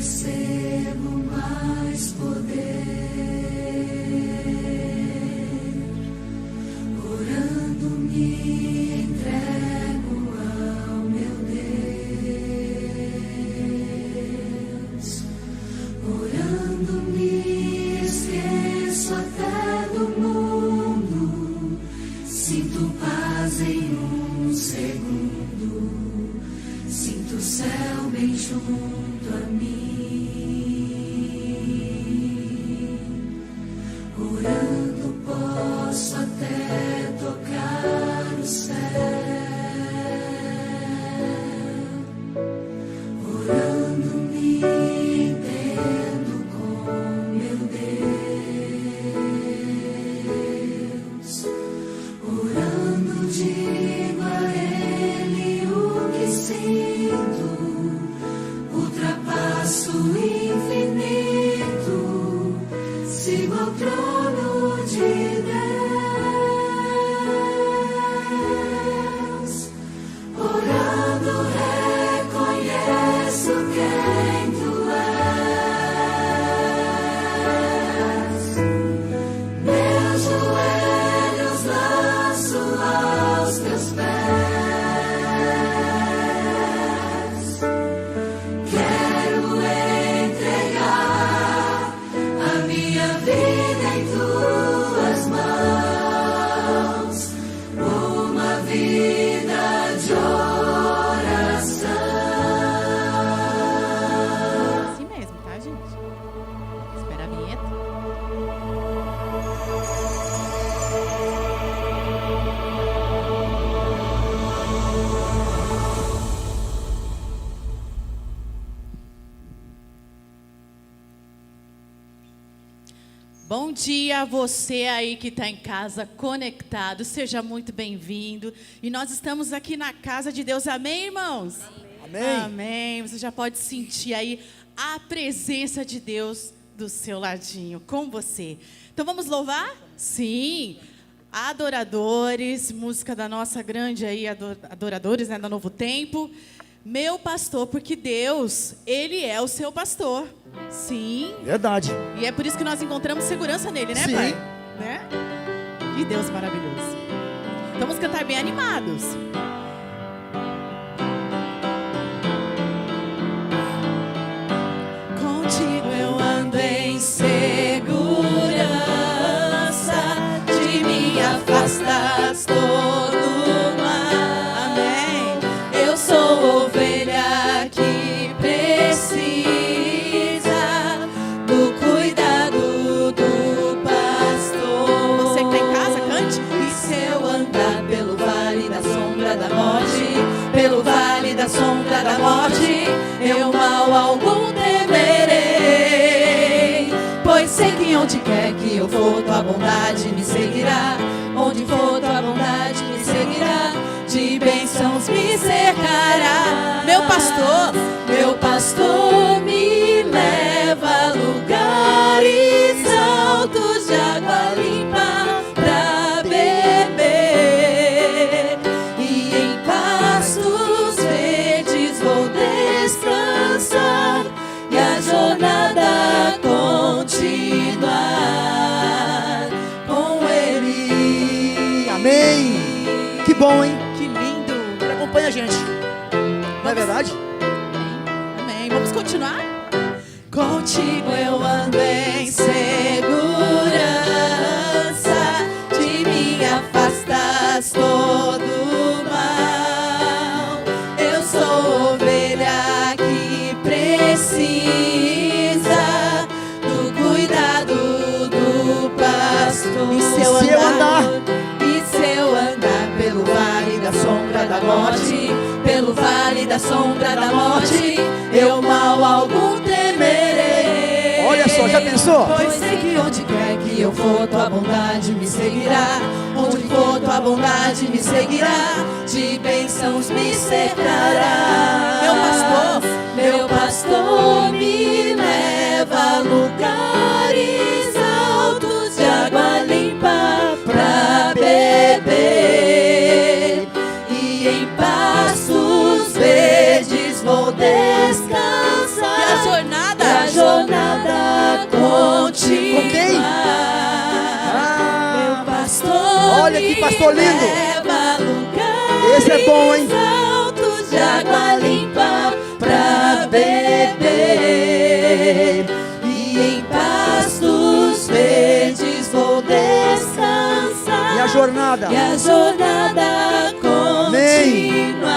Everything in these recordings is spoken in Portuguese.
recebo mais poder, orando me entrego ao meu Deus, orando me esqueço até do mundo, sinto paz em um segundo, sinto o céu bem junto a mim. Orando posso até tocar o céu. Orando me entendo com meu Deus. Orando digo a Ele o que sinto. Ultrapasso o infinito, sigo ao trono de Deus. Orando reconheço quem Tu és. Meus joelhos lanço aos Teus pés. Quero entregar a minha vida em Tuas mãos, uma vida de oração. Assim mesmo, tá, gente? Espera a vinheta. Bom dia a você aí que está em casa conectado, seja muito bem-vindo. E nós estamos aqui na casa de Deus, amém, irmãos? Amém. Amém. Você já pode sentir aí a presença de Deus do seu ladinho, com você. Então vamos louvar? Sim. Adoradores, música da nossa grande aí, adoradores, né, da Novo Tempo. Meu pastor, porque Deus, Ele é o seu pastor. Sim. Verdade. E é por isso que nós encontramos segurança nele, né, Sim. Pai? Né? Que Deus maravilhoso. Então vamos cantar bem animados. Contigo eu ando em segurança, de mim afastas todo mal. Amém. Eu sou ovelha que precisa do cuidado do pastor. Você que está em casa, cante. E se eu andar pelo vale da sombra da morte, pelo vale da sombra da morte, eu mal algum temerei, pois sei que onde quer que eu for, tua bondade me seguirá. Onde for, tua bondade me seguirá, de bênçãos me cercará. Meu pastor me leva a lugares altos de água limpa pra beber, e em pastos verdes vou descansar, e a jornada continuar com Ele. Amém. Que bom, hein? Que lindo. Ele acompanha a gente. Não é verdade? Amém. Vamos continuar? Contigo eu ando em segurança, de mim afastas todo mal. Eu sou ovelha que precisa do cuidado do pastor. E se eu andar? E se eu andar pelo vale da sombra da morte, pelo vale da sombra da morte, eu mal algum temerei. Olha só, já pensou? Pois sei que onde quer que eu for, tua bondade me seguirá. Onde for, tua bondade me seguirá, de bênçãos me cercará. Meu pastor me leva a lugares altos de água limpa pra beber, e em pastos verdes vou descansar, e a jornada continuar. Com quem? Meu pastor, olha que pastor lindo. leva lugares Esse é bom, hein? altos de água limpa pra beber, e em pastos verdes vou descansar. E a jornada? E a jornada continuar.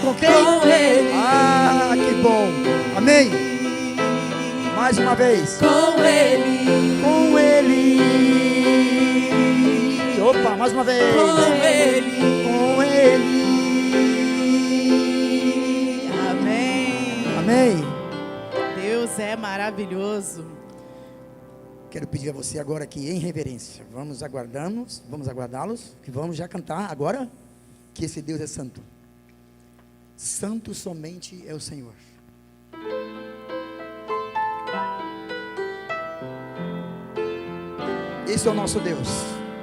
Com quem? Com Ele. Que bom. Amém. Mais uma vez. Com Ele. Com Ele. Opa, mais uma vez. Com Ele. Com Ele. Amém. Amém. Deus é maravilhoso. Quero pedir a você agora aqui em reverência. Vamos aguardá-los, que vamos já cantar agora que esse Deus é santo. Santo somente é o Senhor. Esse é o nosso Deus,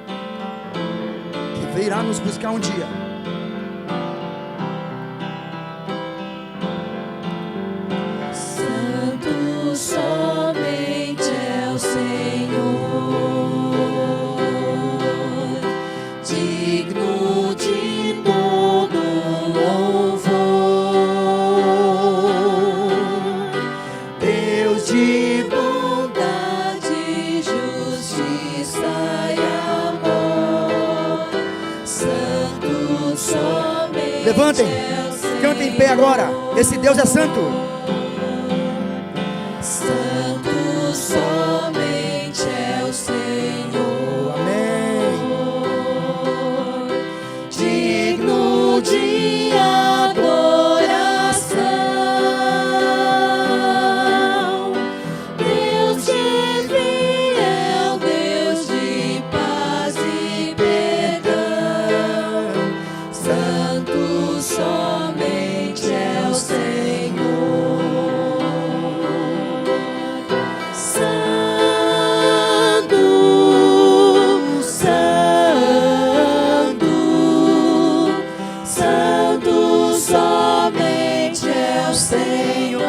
que virá nos buscar um dia. Santo somente é o Senhor, digno de todo louvor, Deus de bondade, justiça e amor. Santo somente Levantem, é o Senhor. cantem em pé agora. Esse Deus é santo. Santo somente é o Senhor. Amém. Digno de adoração, Deus de fiel, Deus de paz e perdão. Santo somente é o Senhor. Santo somente é o Senhor.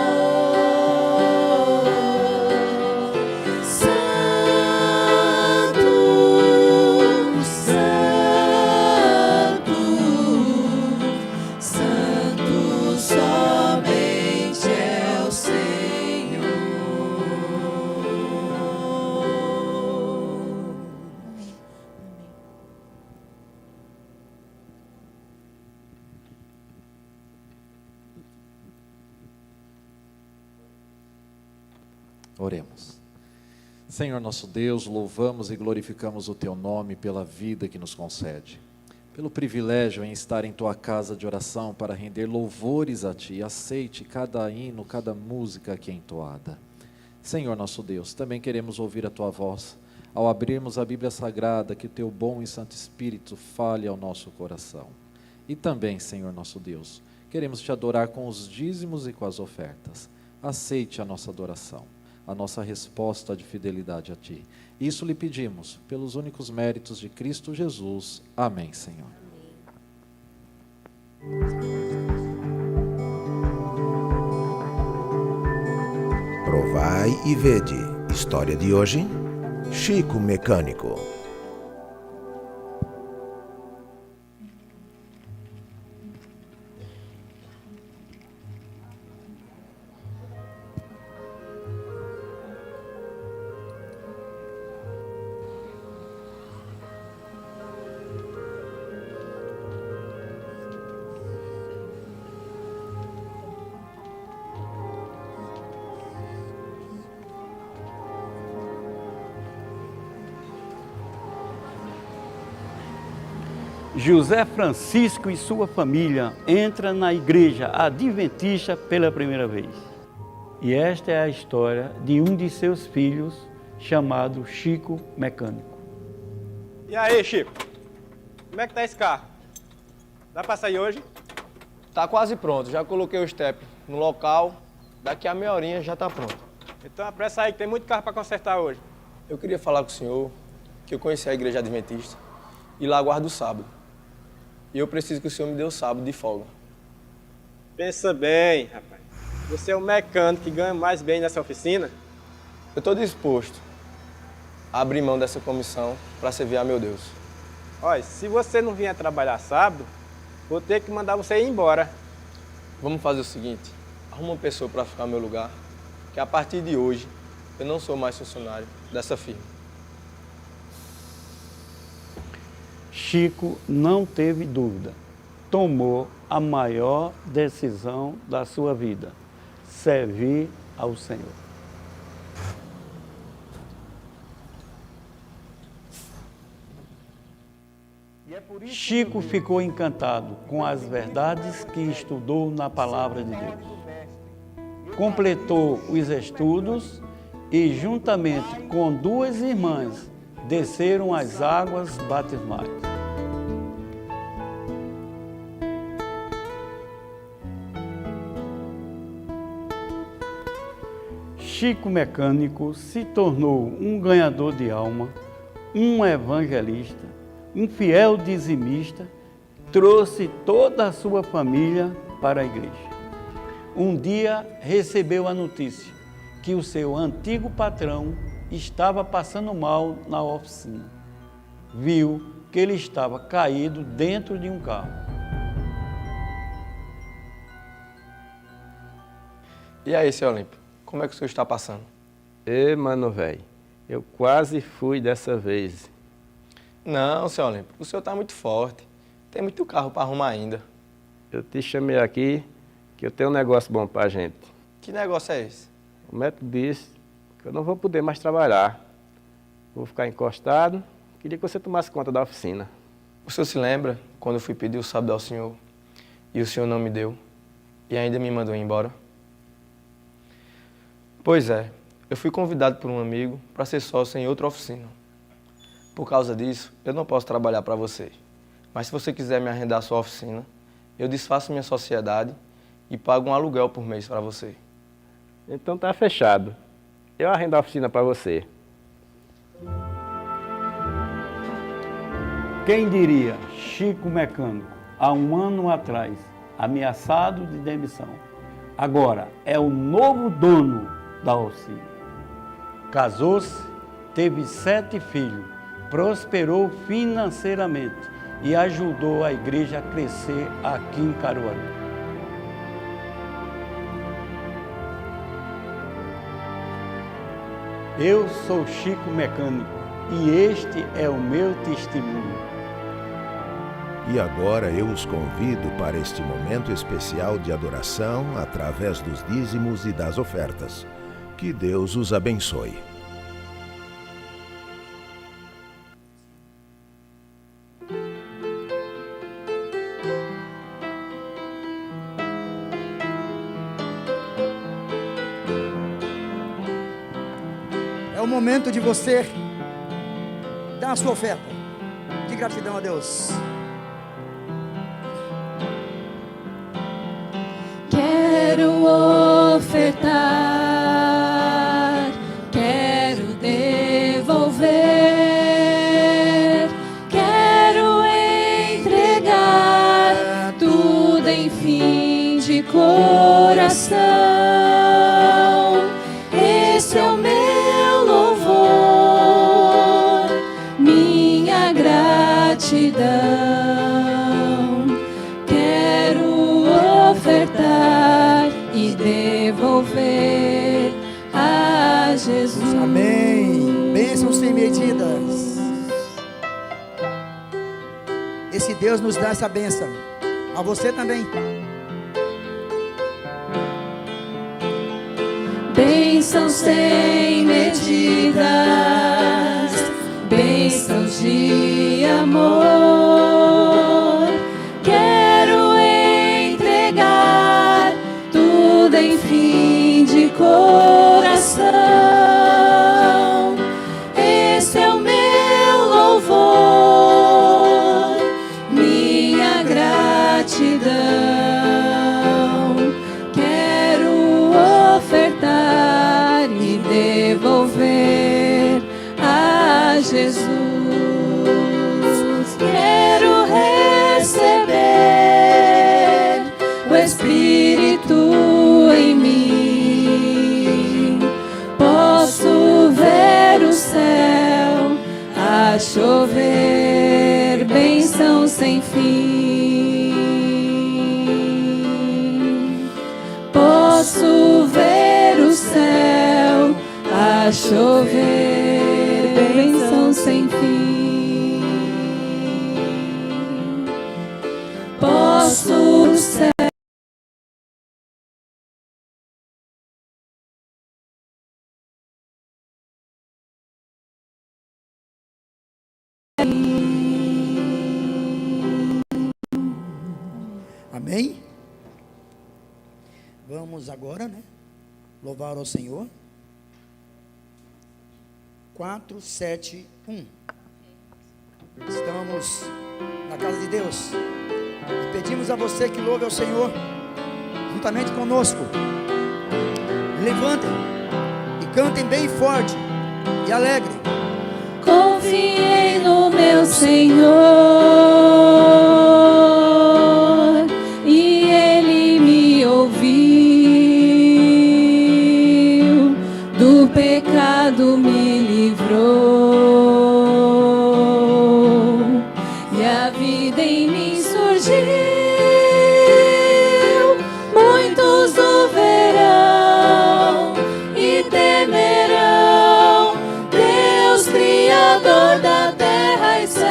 Santo somente é o Senhor. Oremos. Senhor nosso Deus, louvamos e glorificamos o Teu nome pela vida que nos concede, pelo privilégio em estar em Tua casa de oração para render louvores a Ti. Aceite cada hino, cada música aqui entoada. Senhor nosso Deus, também queremos ouvir a Tua voz. Ao abrirmos a Bíblia Sagrada, que o Teu bom e Santo Espírito fale ao nosso coração. E também, Senhor nosso Deus, queremos Te adorar com os dízimos e com as ofertas. Aceite a nossa adoração, a nossa resposta de fidelidade a Ti. Isso lhe pedimos, pelos únicos méritos de Cristo Jesus. Amém, Senhor. Provai e vede. História de hoje: Chico Mecânico. José Francisco e sua família entram na igreja adventista pela primeira vez. E esta é a história de um de seus filhos, chamado Chico Mecânico. E aí, Chico? Como é que tá esse carro? Dá pra sair hoje? Tá quase pronto, já coloquei o step no local, daqui a meia horinha já tá pronto. Então apressa aí que tem muito carro pra consertar hoje. Eu queria falar com o senhor que eu conheci a igreja adventista e lá guardo o sábado. E eu preciso que o senhor me dê o sábado de folga. Pensa bem, rapaz. Você é o mecânico que ganha mais bem nessa oficina? Eu estou disposto a abrir mão dessa comissão para servir a meu Deus. Olha, se você não vier trabalhar sábado, vou ter que mandar você ir embora. Vamos fazer o seguinte, arruma uma pessoa para ficar no meu lugar, que a partir de hoje eu não sou mais funcionário dessa firma. Chico não teve dúvida. Tomou a maior decisão da sua vida: servir ao Senhor. Chico ficou encantado com as verdades que estudou na Palavra de Deus. Completou os estudos e, juntamente com 2 irmãs, desceram as águas batismais. Chico Mecânico se tornou um ganhador de alma, um evangelista, um fiel dizimista, trouxe toda a sua família para a igreja. Um dia recebeu a notícia que o seu antigo patrão estava passando mal na oficina. Viu que ele estava caído dentro de um carro. E aí, seu Olímpio, como é que o senhor está passando? Mano, velho, eu quase fui dessa vez. Não, seu Olímpio, o senhor está muito forte. Tem muito carro para arrumar ainda. Eu te chamei aqui que eu tenho um negócio bom pra gente. Que negócio é esse? O médico disse que eu não vou poder mais trabalhar. Vou ficar encostado. Queria que você tomasse conta da oficina. O senhor se lembra quando eu fui pedir o sábado ao senhor e o senhor não me deu e ainda me mandou embora? Pois é, eu fui convidado por um amigo para ser sócio em outra oficina. Por causa disso, eu não posso trabalhar para você. Mas se você quiser me arrendar a sua oficina, eu desfaço minha sociedade e pago um aluguel por mês para você. Então tá fechado. Eu arrendo a oficina para você. Quem diria, Chico Mecânico, há um ano atrás, ameaçado de demissão, agora é o novo dono da oficina. Casou-se, teve 7 filhos, prosperou financeiramente e ajudou a igreja a crescer aqui em Caruaru. Eu sou Chico Mecânico e este é o meu testemunho. E agora eu os convido para este momento especial de adoração através dos dízimos e das ofertas. Que Deus os abençoe. É o momento de você dar a sua oferta de gratidão a Deus. Quero ofertar, quero devolver, quero entregar tudo em fim de coração. Esse é o meu louvor, minha gratidão. Quero ofertar e devolver a Jesus. Amém. Bênçãos sem medidas. Esse Deus nos dá essa bênção. A você também. Bênçãos sem medidas, bênçãos de amor. Quero entregar tudo em fim de coração. Esse é o meu louvor, minha gratidão. Quero ofertar e devolver a Jesus. Quero receber o Espírito em mim. Posso a chover, bênção sem fim. Posso ver o céu a chover, bênção sem fim. Posso o céu. Amém? Vamos agora, né? Louvar ao Senhor. 4, 7, 1. Estamos na casa de Deus. E pedimos a você que louve ao Senhor juntamente conosco. Levantem e cantem bem forte e alegre. Confiei no meu Senhor e Ele me ouviu, do pecado me livrou e a vida em mim surgiu. Muitos o verão e temerão Deus, Criador da terra e céu.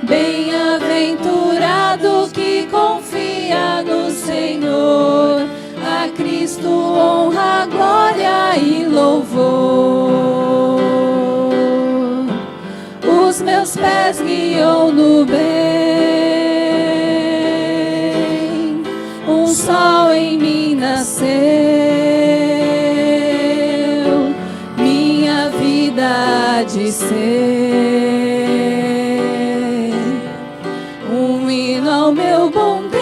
Bem-aventurado que confia no Senhor, a Cristo honra, glória e louvor. Os meus pés guiam no bem, um sol em mim nasceu, minha vida há de ser um hino ao meu bom Deus.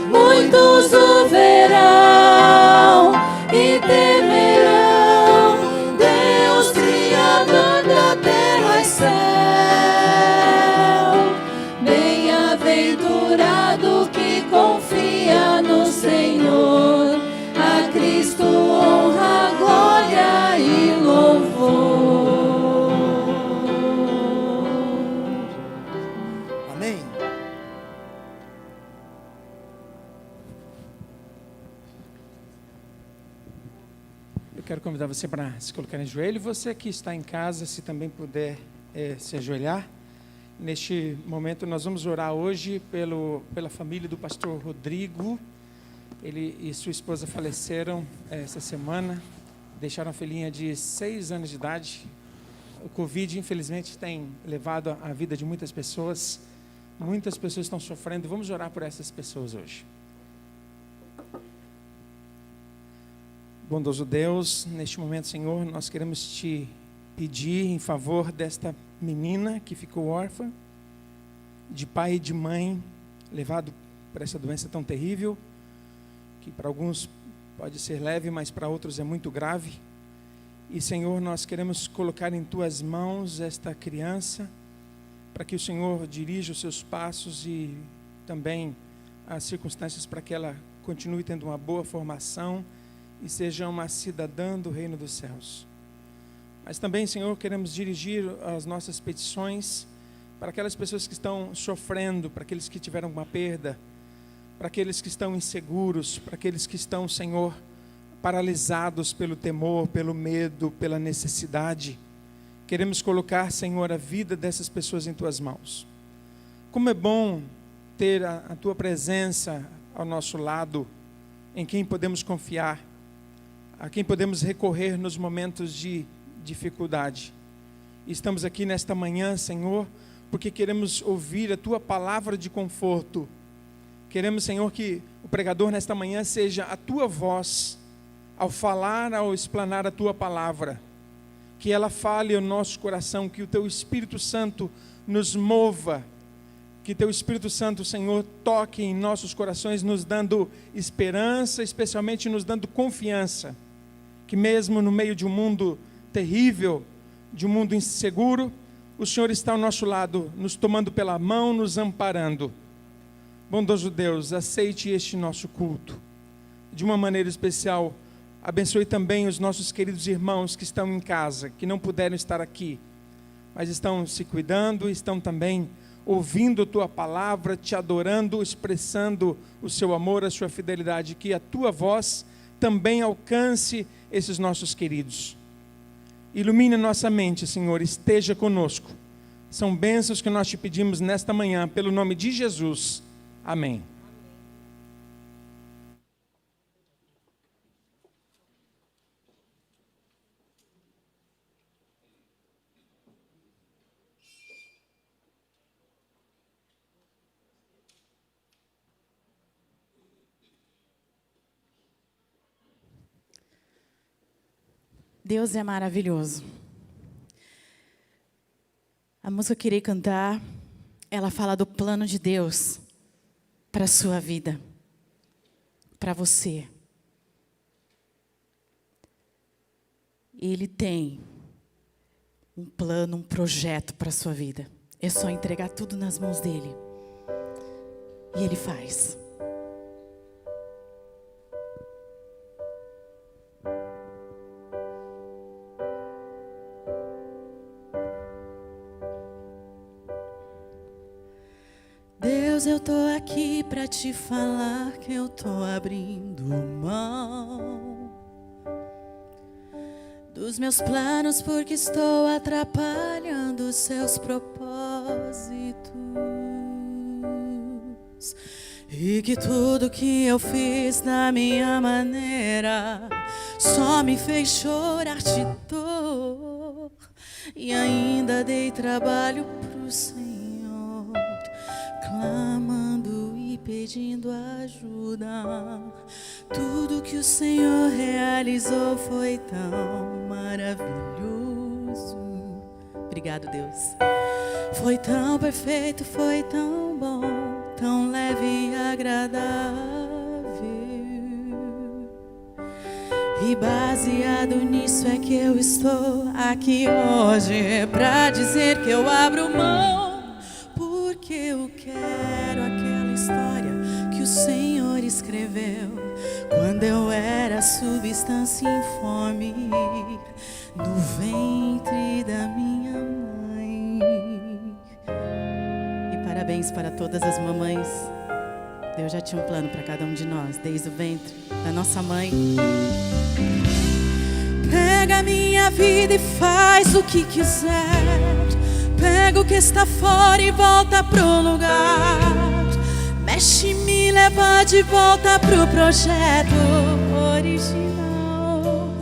Muitos o verão e temerão Deus, Criador da terra e céu. Bem-aventurado que confia no Senhor, a Cristo honra, glória e louvor. Amém? Eu quero convidar você para se colocar em joelho. Você que está em casa, se também puder se ajoelhar. Neste momento nós vamos orar hoje pela família do pastor Rodrigo. Ele e sua esposa faleceram essa semana, deixaram a filhinha de 6 anos de idade. O Covid, infelizmente, tem levado a vida de muitas pessoas. Muitas pessoas estão sofrendo. Vamos orar por essas pessoas hoje. Bondoso Deus, neste momento, Senhor, nós queremos te pedir em favor desta menina que ficou órfã, de pai e de mãe, levado por essa doença tão terrível, que para alguns pode ser leve, mas para outros é muito grave. E, Senhor, nós queremos colocar em Tuas mãos esta criança, para que o Senhor dirija os seus passos e também as circunstâncias para que ela continue tendo uma boa formação e seja uma cidadã do reino dos céus. Mas também, Senhor, queremos dirigir as nossas petições para aquelas pessoas que estão sofrendo, para aqueles que tiveram uma perda, para aqueles que estão inseguros, para aqueles que estão, Senhor, paralisados pelo temor, pelo medo, pela necessidade. Queremos colocar, Senhor, a vida dessas pessoas em Tuas mãos. Como é bom ter a Tua presença ao nosso lado, em quem podemos confiar, a quem podemos recorrer nos momentos de dificuldade. Estamos aqui nesta manhã, Senhor, porque queremos ouvir a Tua palavra de conforto. Queremos, Senhor, que o pregador nesta manhã seja a Tua voz, ao falar, ao explanar a Tua palavra. Que ela fale ao nosso coração, que o Teu Espírito Santo nos mova, que Teu Espírito Santo, Senhor, toque em nossos corações, nos dando esperança, especialmente nos dando confiança, que mesmo no meio de um mundo terrível, de um mundo inseguro, o Senhor está ao nosso lado, nos tomando pela mão, nos amparando. Bondoso Deus, aceite este nosso culto. De uma maneira especial, Abençoe também os nossos queridos irmãos que estão em casa, que não puderam estar aqui, mas estão se cuidando, estão também ouvindo a Tua palavra, Te adorando, expressando o Seu amor, a Sua fidelidade, que a Tua voz também alcance esses nossos queridos. Ilumine nossa mente, Senhor, esteja conosco. São bênçãos que nós Te pedimos nesta manhã, pelo nome de Jesus. Amém. Deus é maravilhoso. A música que eu queria cantar, ela fala do plano de Deus para a sua vida, para você. Ele tem um plano, um projeto para a sua vida. É só entregar tudo nas mãos dele. E ele faz. Deus, eu tô aqui pra te falar que eu tô abrindo mão dos meus planos, porque estou atrapalhando os seus propósitos, e que tudo que eu fiz da minha maneira só me fez chorar de dor, e ainda dei trabalho pro Senhor, clamando e pedindo ajuda. Tudo que o Senhor realizou foi tão maravilhoso. Obrigado, Deus. Foi tão perfeito, foi tão bom, tão leve e agradável. E baseado nisso é que eu estou aqui hoje, pra dizer que eu abro mão, porque eu quero aquela história que o Senhor escreveu quando eu era substância informe no ventre da minha mãe. E parabéns para todas as mamães. Deus já tinha um plano para cada um de nós, desde o ventre da nossa mãe. Pega a minha vida e faz o que quiser. Pega o que está fora e volta pro lugar. Mexe e me leva de volta pro projeto original.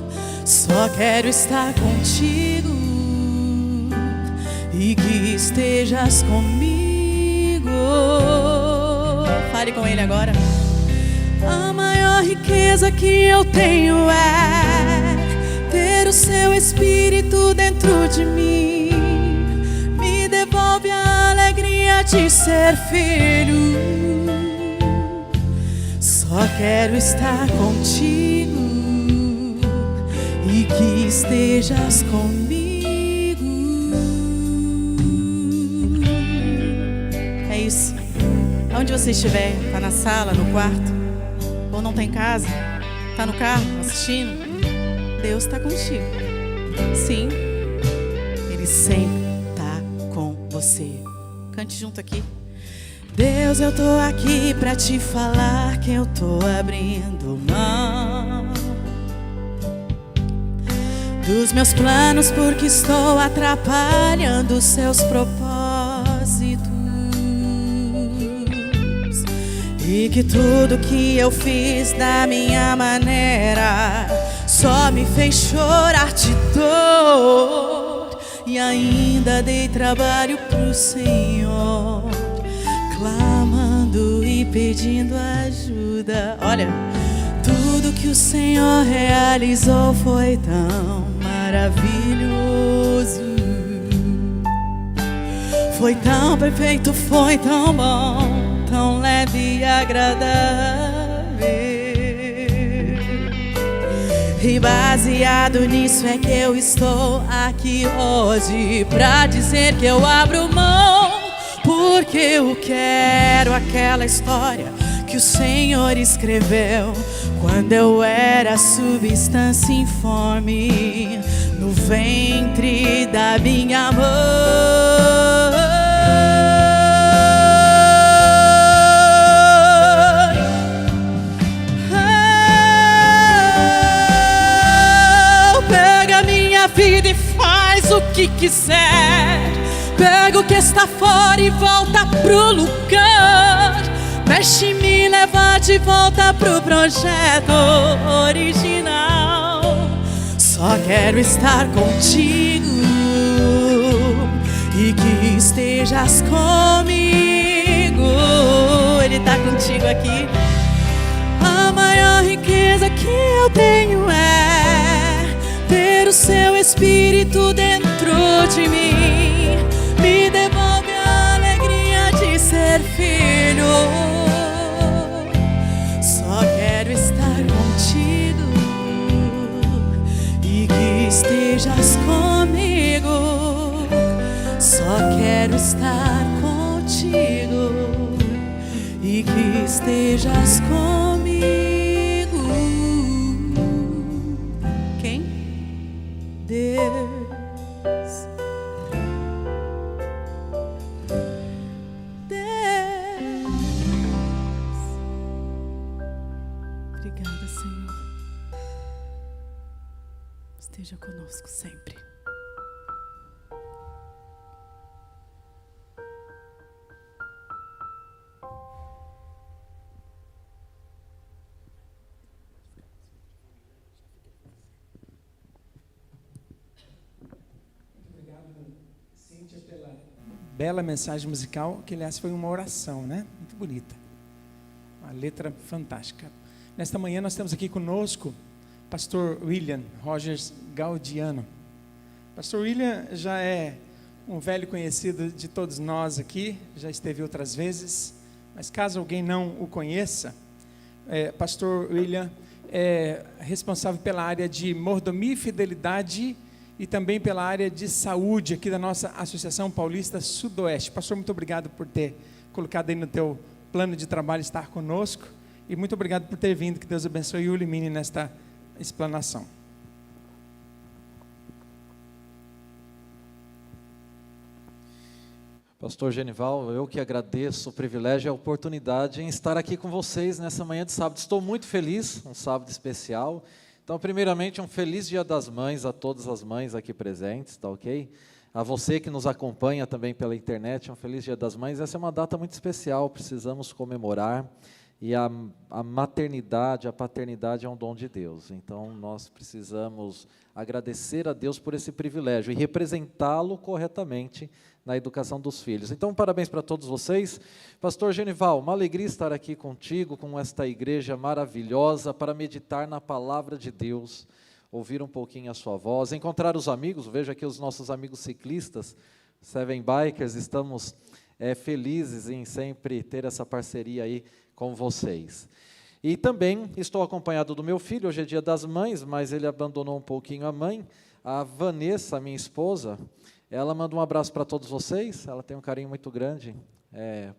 Só quero estar contigo e que estejas comigo. Fale com ele agora. A maior riqueza que eu tenho é ter o seu Espírito dentro de mim. Me devolve a alegria de ser filho. Só quero estar contigo e que estejas comigo. É isso. Onde você estiver, tá na sala, no quarto, ou não tá em casa, tá no carro assistindo, Deus tá contigo. Sim, Ele sempre tá com você. Cante junto aqui. Deus, eu tô aqui pra te falar que eu tô abrindo mão dos meus planos, porque estou atrapalhando os seus propósitos, e que tudo que eu fiz da minha maneira só me fez chorar de dor, e ainda dei trabalho pro Senhor, clamando e pedindo ajuda. Olha, tudo que o Senhor realizou foi tão maravilhoso, foi tão perfeito, foi tão bom, tão leve e agradável. E baseado nisso é que eu estou aqui hoje, pra dizer que eu abro mão, porque eu quero aquela história que o Senhor escreveu quando eu era substância informe no ventre da minha mãe. Pega minha vida e faz o que quiser. Pega o que está fora e volta pro lugar. Mexe e me leva de volta pro projeto original. Só quero estar contigo e que estejas comigo. Ele tá contigo aqui. A maior riqueza que eu tenho é ter o seu Espírito dentro de mim. Me devolve a alegria de ser filho. Só quero estar contigo e que estejas comigo. Só quero estar contigo e que estejas comigo. Quem? Deus. Obrigada, Senhor. Esteja conosco sempre. Bela mensagem musical, que aliás foi uma oração, né? Muito bonita. Uma letra fantástica. Nesta manhã nós temos aqui conosco pastor William Rogers Gaudiano. Pastor William já é um velho conhecido de todos nós aqui, já esteve outras vezes, mas caso alguém não o conheça, pastor William é responsável pela área de mordomia e fidelidade e também pela área de saúde aqui da nossa Associação Paulista Sudoeste. Pastor, muito obrigado por ter colocado aí no teu plano de trabalho estar conosco e muito obrigado por ter vindo. Que Deus abençoe e o ilumine nesta explanação. Pastor Genival, eu que agradeço o privilégio e a oportunidade em estar aqui com vocês nessa manhã de sábado. Estou muito feliz, um sábado especial. Então, primeiramente, um feliz Dia das Mães a todas as mães aqui presentes, tá ok? A você que nos acompanha também pela internet, um feliz Dia das Mães. Essa é uma data muito especial, precisamos comemorar. E a maternidade, a paternidade é um dom de Deus. Então, nós precisamos agradecer a Deus por esse privilégio e representá-lo corretamente na educação dos filhos. Então, parabéns para todos vocês. Pastor Genival, uma alegria estar aqui contigo, com esta igreja maravilhosa, para meditar na palavra de Deus, ouvir um pouquinho a sua voz, encontrar os amigos. Veja aqui os nossos amigos ciclistas, Seven Bikers, estamos felizes em sempre ter essa parceria aí com vocês. E também estou acompanhado do meu filho. Hoje é Dia das Mães, mas ele abandonou um pouquinho a mãe. A Vanessa, minha esposa, ela manda um abraço para todos vocês. Ela tem um carinho muito grande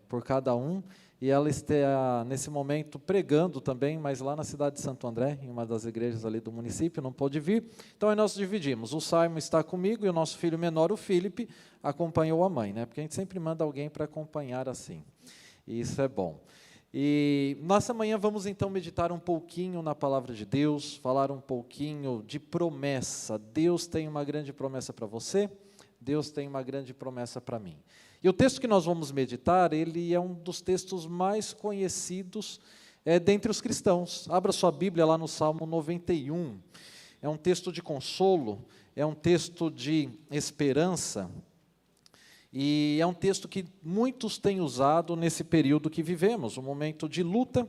por cada um. E ela está, nesse momento, pregando também, mas lá na cidade de Santo André, em uma das igrejas ali do município, não pôde vir. Então, aí nós dividimos. O Simon está comigo e o nosso filho menor, o Felipe, acompanhou a mãe, né? Porque a gente sempre manda alguém para acompanhar assim. E isso é bom. E nessa manhã vamos então meditar um pouquinho na palavra de Deus, falar um pouquinho de promessa. Deus tem uma grande promessa para você, Deus tem uma grande promessa para mim. E o texto que nós vamos meditar, ele é um dos textos mais conhecidos dentre os cristãos. Abra sua Bíblia lá no Salmo 91. É um texto de consolo, é um texto de esperança. E é um texto que muitos têm usado nesse período que vivemos, um momento de luta,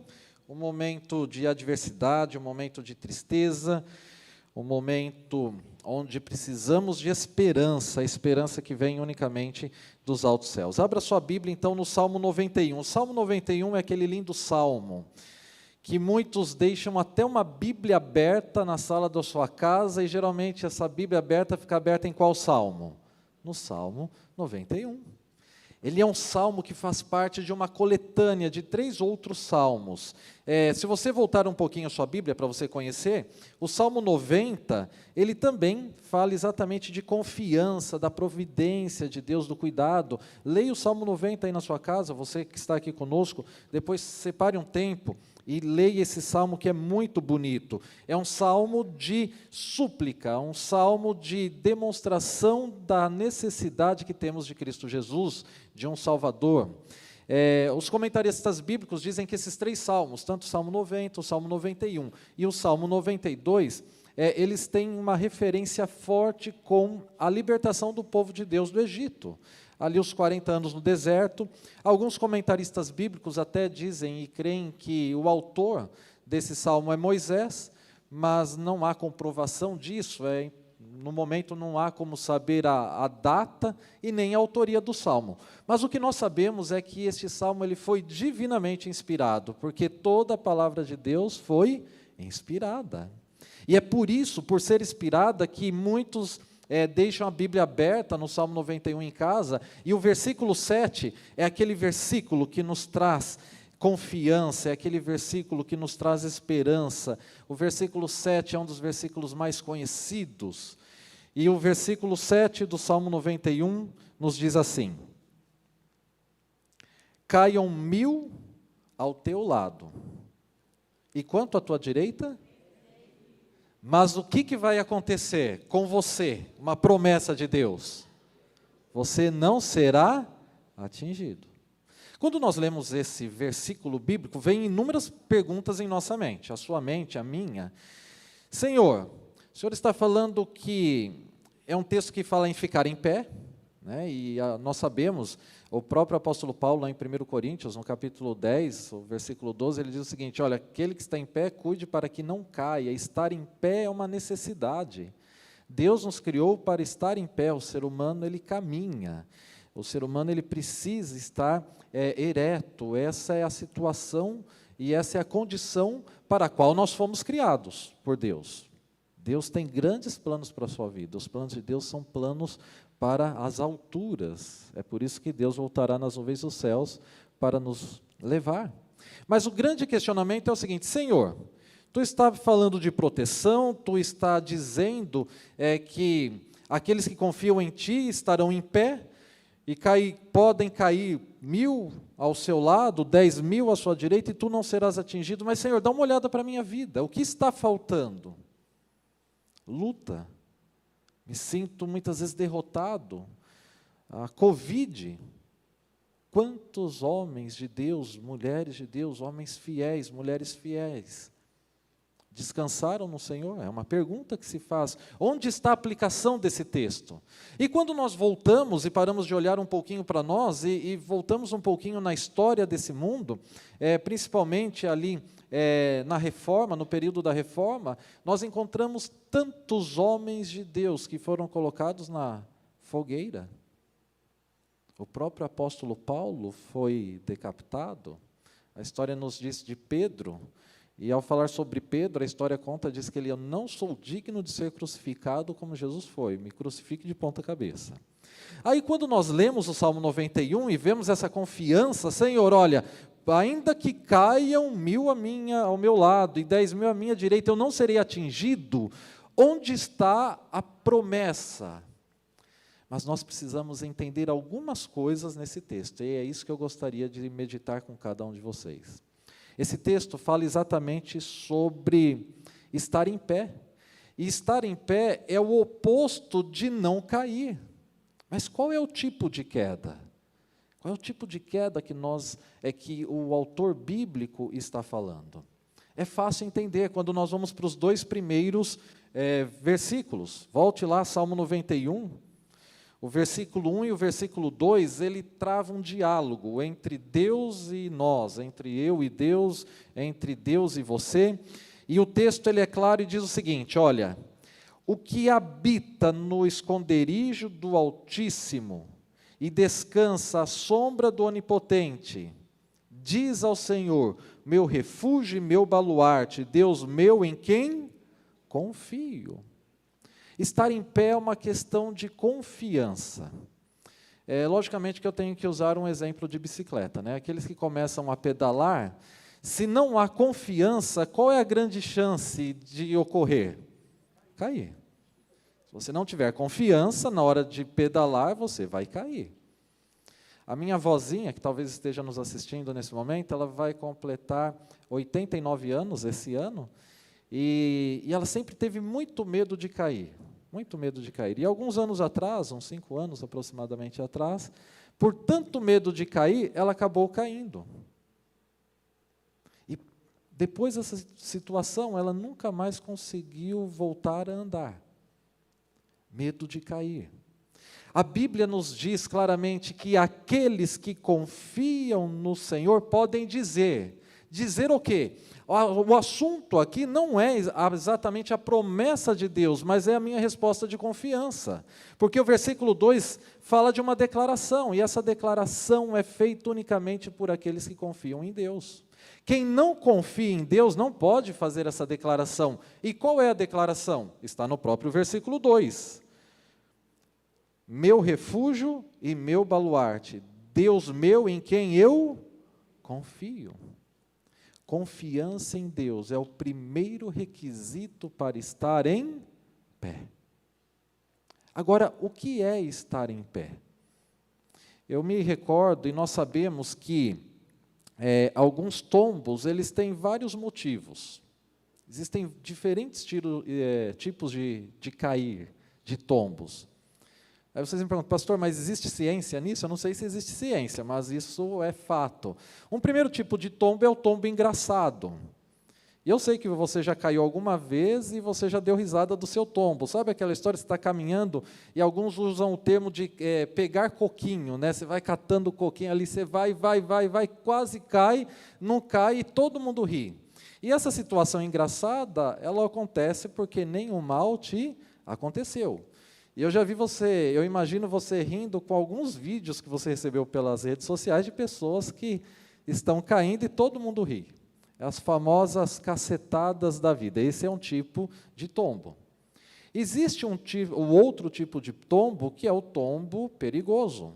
um momento de adversidade, um momento de tristeza, um momento onde precisamos de esperança, a esperança que vem unicamente dos altos céus. Abra sua Bíblia, então, no Salmo 91. O Salmo 91 é aquele lindo salmo que muitos deixam até uma Bíblia aberta na sala da sua casa, e geralmente essa Bíblia aberta fica aberta em qual salmo? No Salmo 91. Ele é um salmo que faz parte de uma coletânea de 3 outros salmos. Se você voltar um pouquinho a sua Bíblia para você conhecer, o Salmo 90, ele também fala exatamente de confiança, da providência de Deus, do cuidado. Leia o Salmo 90 aí na sua casa, você que está aqui conosco, depois separe um tempo e leia esse salmo que é muito bonito. É um salmo de súplica, um salmo de demonstração da necessidade que temos de Cristo Jesus, de um Salvador. Os comentaristas bíblicos dizem que esses 3 salmos, tanto o Salmo 90, o Salmo 91 e o Salmo 92, eles têm uma referência forte com a libertação do povo de Deus do Egito. Ali os 40 anos no deserto. Alguns comentaristas bíblicos até dizem e creem que o autor desse salmo é Moisés, mas não há comprovação disso. No momento não há como saber a data e nem a autoria do salmo. Mas o que nós sabemos é que este salmo ele foi divinamente inspirado, porque toda a palavra de Deus foi inspirada. E é por isso, por ser inspirada, que muitos deixam a Bíblia aberta no Salmo 91 em casa, e o versículo 7 é aquele versículo que nos traz confiança, é aquele versículo que nos traz esperança. O versículo 7 é um dos versículos mais conhecidos, e o versículo 7 do Salmo 91 nos diz assim: caiam 1000 ao teu lado, e quanto à tua direita? Mas o que vai acontecer com você? Uma promessa de Deus: você não será atingido. Quando nós lemos esse versículo bíblico, vem inúmeras perguntas em nossa mente, a sua mente, a minha. Senhor, o Senhor está falando que é um texto que fala em ficar em pé, né? E nós sabemos, o próprio apóstolo Paulo, lá em 1 Coríntios, no capítulo 10, o versículo 12, ele diz o seguinte: olha, aquele que está em pé, cuide para que não caia. Estar em pé é uma necessidade. Deus nos criou para estar em pé. O ser humano, ele caminha. O ser humano, ele precisa estar ereto. Essa é a situação e essa é a condição para a qual nós fomos criados por Deus. Deus tem grandes planos para a sua vida. Os planos de Deus são planos para as alturas. É por isso que Deus voltará nas nuvens dos céus para nos levar. Mas o grande questionamento é o seguinte: Senhor, Tu está falando de proteção, Tu está dizendo que aqueles que confiam em Ti estarão em pé, e podem cair 1000 ao seu lado, 10.000 à sua direita, e Tu não serás atingido. Mas, Senhor, dá uma olhada para a minha vida. O que está faltando? Luta. Me sinto muitas vezes derrotado. A Covid. Quantos homens de Deus, mulheres de Deus, homens fiéis, mulheres fiéis, descansaram no Senhor? É uma pergunta que se faz. Onde está a aplicação desse texto? E quando nós voltamos e paramos de olhar um pouquinho para nós e voltamos um pouquinho na história desse mundo, principalmente ali na Reforma, no período da Reforma, nós encontramos tantos homens de Deus que foram colocados na fogueira. O próprio apóstolo Paulo foi decapitado. A história nos diz de Pedro. E ao falar sobre Pedro, a história conta, diz que ele: eu não sou digno de ser crucificado como Jesus foi, me crucifique de ponta cabeça. Aí quando nós lemos o Salmo 91 e vemos essa confiança: Senhor, olha, ainda que caiam 1000 ao meu lado e 10.000 à minha direita, eu não serei atingido. Onde está a promessa? Mas nós precisamos entender algumas coisas nesse texto, e é isso que eu gostaria de meditar com cada um de vocês. Esse texto fala exatamente sobre estar em pé. E estar em pé é o oposto de não cair. Mas qual é o tipo de queda? Qual é o tipo de queda que o autor bíblico está falando? É fácil entender quando nós vamos para os 2 primeiros versículos. Volte lá, Salmo 91. O versículo 1 e o versículo 2, ele trava um diálogo entre Deus e nós, entre eu e Deus, entre Deus e você. E o texto ele é claro e diz o seguinte: olha, o que habita no esconderijo do Altíssimo e descansa à sombra do Onipotente, diz ao Senhor, meu refúgio e meu baluarte, Deus meu em quem confio. Estar em pé é uma questão de confiança. Logicamente que eu tenho que usar um exemplo de bicicleta, né? Aqueles que começam a pedalar, se não há confiança, qual é a grande chance de ocorrer? Cair. Se você não tiver confiança, na hora de pedalar, você vai cair. A minha vozinha, que talvez esteja nos assistindo nesse momento, ela vai completar 89 anos esse ano, e ela sempre teve muito medo de cair. Muito medo de cair. E alguns anos atrás, uns 5 anos aproximadamente atrás, por tanto medo de cair, ela acabou caindo. E depois dessa situação, ela nunca mais conseguiu voltar a andar. Medo de cair. A Bíblia nos diz claramente que aqueles que confiam no Senhor podem dizer o quê? O assunto aqui não é exatamente a promessa de Deus, mas é a minha resposta de confiança. Porque o versículo 2 fala de uma declaração, e essa declaração é feita unicamente por aqueles que confiam em Deus. Quem não confia em Deus não pode fazer essa declaração. E qual é a declaração? Está no próprio versículo 2. Meu refúgio e meu baluarte, Deus meu em quem eu confio. Confiança em Deus é o primeiro requisito para estar em pé. Agora, o que é estar em pé? Eu me recordo, e nós sabemos que alguns tombos, eles têm vários motivos. Existem diferentes tipos de cair, de tombos. Aí vocês me perguntam, pastor, mas existe ciência nisso? Eu não sei se existe ciência, mas isso é fato. Um primeiro tipo de tombo é o tombo engraçado. E eu sei que você já caiu alguma vez e você já deu risada do seu tombo. Sabe aquela história, você está caminhando e alguns usam o termo de pegar coquinho, né? Você vai catando o coquinho ali, você vai, quase cai, não cai e todo mundo ri. E essa situação engraçada, ela acontece porque nenhum mal te aconteceu. E eu já vi eu imagino você rindo com alguns vídeos que você recebeu pelas redes sociais de pessoas que estão caindo e todo mundo ri. As famosas cacetadas da vida. Esse é um tipo de tombo. Existe o outro tipo de tombo, que é o tombo perigoso.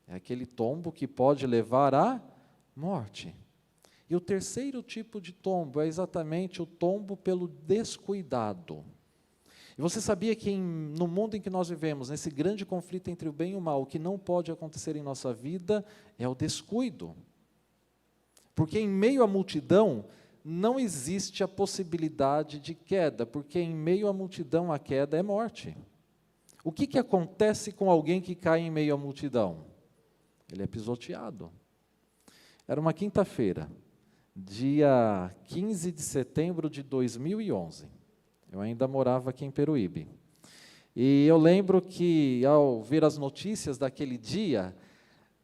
É aquele tombo que pode levar à morte. E o terceiro tipo de tombo é exatamente o tombo pelo descuidado. E você sabia que no mundo em que nós vivemos, nesse grande conflito entre o bem e o mal, o que não pode acontecer em nossa vida é o descuido. Porque em meio à multidão não existe a possibilidade de queda, porque em meio à multidão a queda é morte. O que acontece com alguém que cai em meio à multidão? Ele é pisoteado. Era uma quinta-feira, dia 15 de setembro de 2011. Eu ainda morava aqui em Peruíbe. E eu lembro que, ao ver as notícias daquele dia,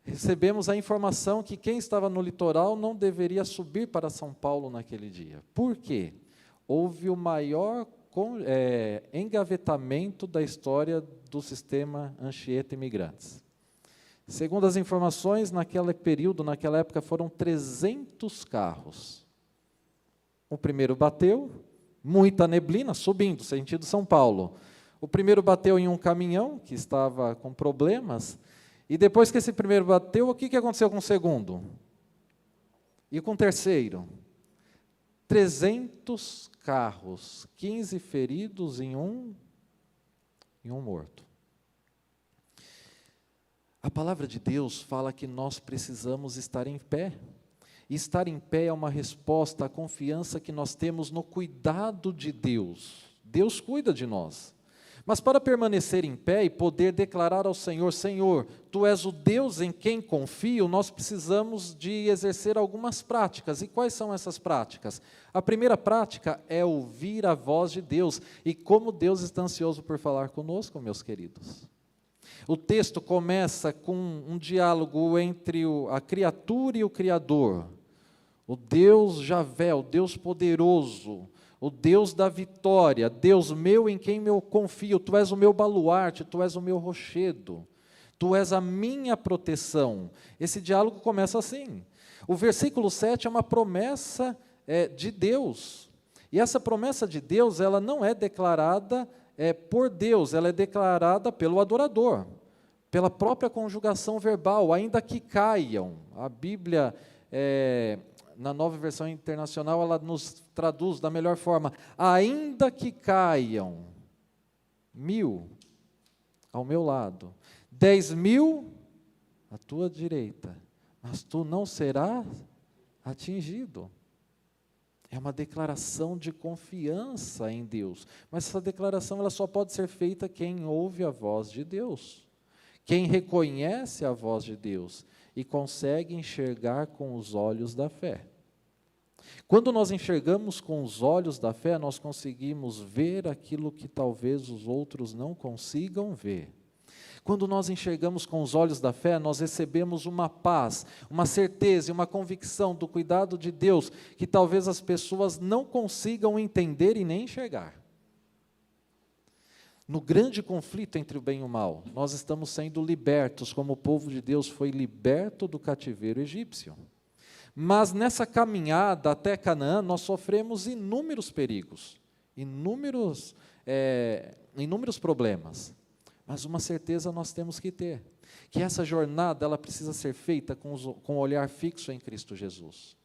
recebemos a informação que quem estava no litoral não deveria subir para São Paulo naquele dia. Por quê? Houve o maior engavetamento da história do sistema Anchieta Imigrantes. Segundo as informações, naquele período, naquela época, foram 300 carros. O primeiro bateu, muita neblina, subindo, sentido São Paulo. O primeiro bateu em um caminhão, que estava com problemas, e depois que esse primeiro bateu, o que aconteceu com o segundo? E com o terceiro? 300 carros, 15 feridos e um morto. A palavra de Deus fala que nós precisamos estar em pé. E estar em pé é uma resposta à confiança que nós temos no cuidado de Deus. Deus cuida de nós. Mas para permanecer em pé e poder declarar ao Senhor, Senhor, Tu és o Deus em quem confio, nós precisamos de exercer algumas práticas. E quais são essas práticas? A primeira prática é ouvir a voz de Deus. E como Deus está ansioso por falar conosco, meus queridos. O texto começa com um diálogo entre a criatura e o Criador. O Deus Javé, o Deus poderoso, o Deus da vitória, Deus meu em quem eu confio, Tu és o meu baluarte, Tu és o meu rochedo, Tu és a minha proteção. Esse diálogo começa assim. O versículo 7 é uma promessa de Deus. E essa promessa de Deus, ela não é declarada por Deus, ela é declarada pelo adorador. pela própria conjugação verbal, ainda que caiam. A Bíblia, na Nova Versão Internacional, ela nos traduz da melhor forma: ainda que caiam 1000 ao meu lado, 10.000 à tua direita, mas tu não serás atingido. É uma declaração de confiança em Deus, mas essa declaração ela só pode ser feita quem ouve a voz de Deus, quem reconhece a voz de Deus e consegue enxergar com os olhos da fé. Quando nós enxergamos com os olhos da fé, nós conseguimos ver aquilo que talvez os outros não consigam ver. Quando nós enxergamos com os olhos da fé, nós recebemos uma paz, uma certeza e uma convicção do cuidado de Deus que talvez as pessoas não consigam entender e nem enxergar. No grande conflito entre o bem e o mal, nós estamos sendo libertos, como o povo de Deus foi liberto do cativeiro egípcio. Mas nessa caminhada até Canaã, nós sofremos inúmeros perigos, inúmeros problemas. Mas uma certeza nós temos que ter, que essa jornada ela precisa ser feita com o olhar fixo em Cristo Jesus.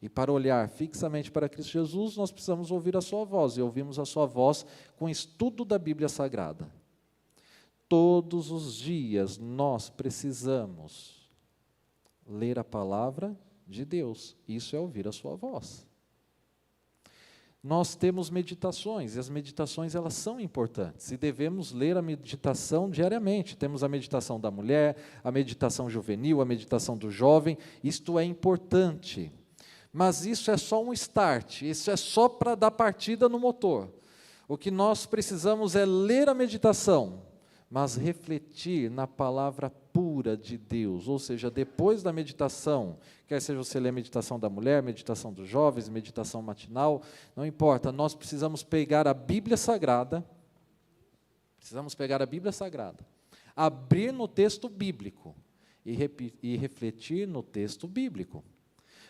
E para olhar fixamente para Cristo Jesus, nós precisamos ouvir a sua voz, e ouvimos a sua voz com o estudo da Bíblia Sagrada. Todos os dias nós precisamos ler a palavra de Deus, isso é ouvir a sua voz. Nós temos meditações, e as meditações elas são importantes, e devemos ler a meditação diariamente. Temos a meditação da mulher, a meditação juvenil, a meditação do jovem, isto é importante. Mas isso é só um start, isso é só para dar partida no motor. O que nós precisamos é ler a meditação, mas refletir na palavra pura de Deus, ou seja, depois da meditação, quer seja você ler a meditação da mulher, meditação dos jovens, meditação matinal, não importa, nós precisamos pegar a Bíblia Sagrada, abrir no texto bíblico e refletir no texto bíblico.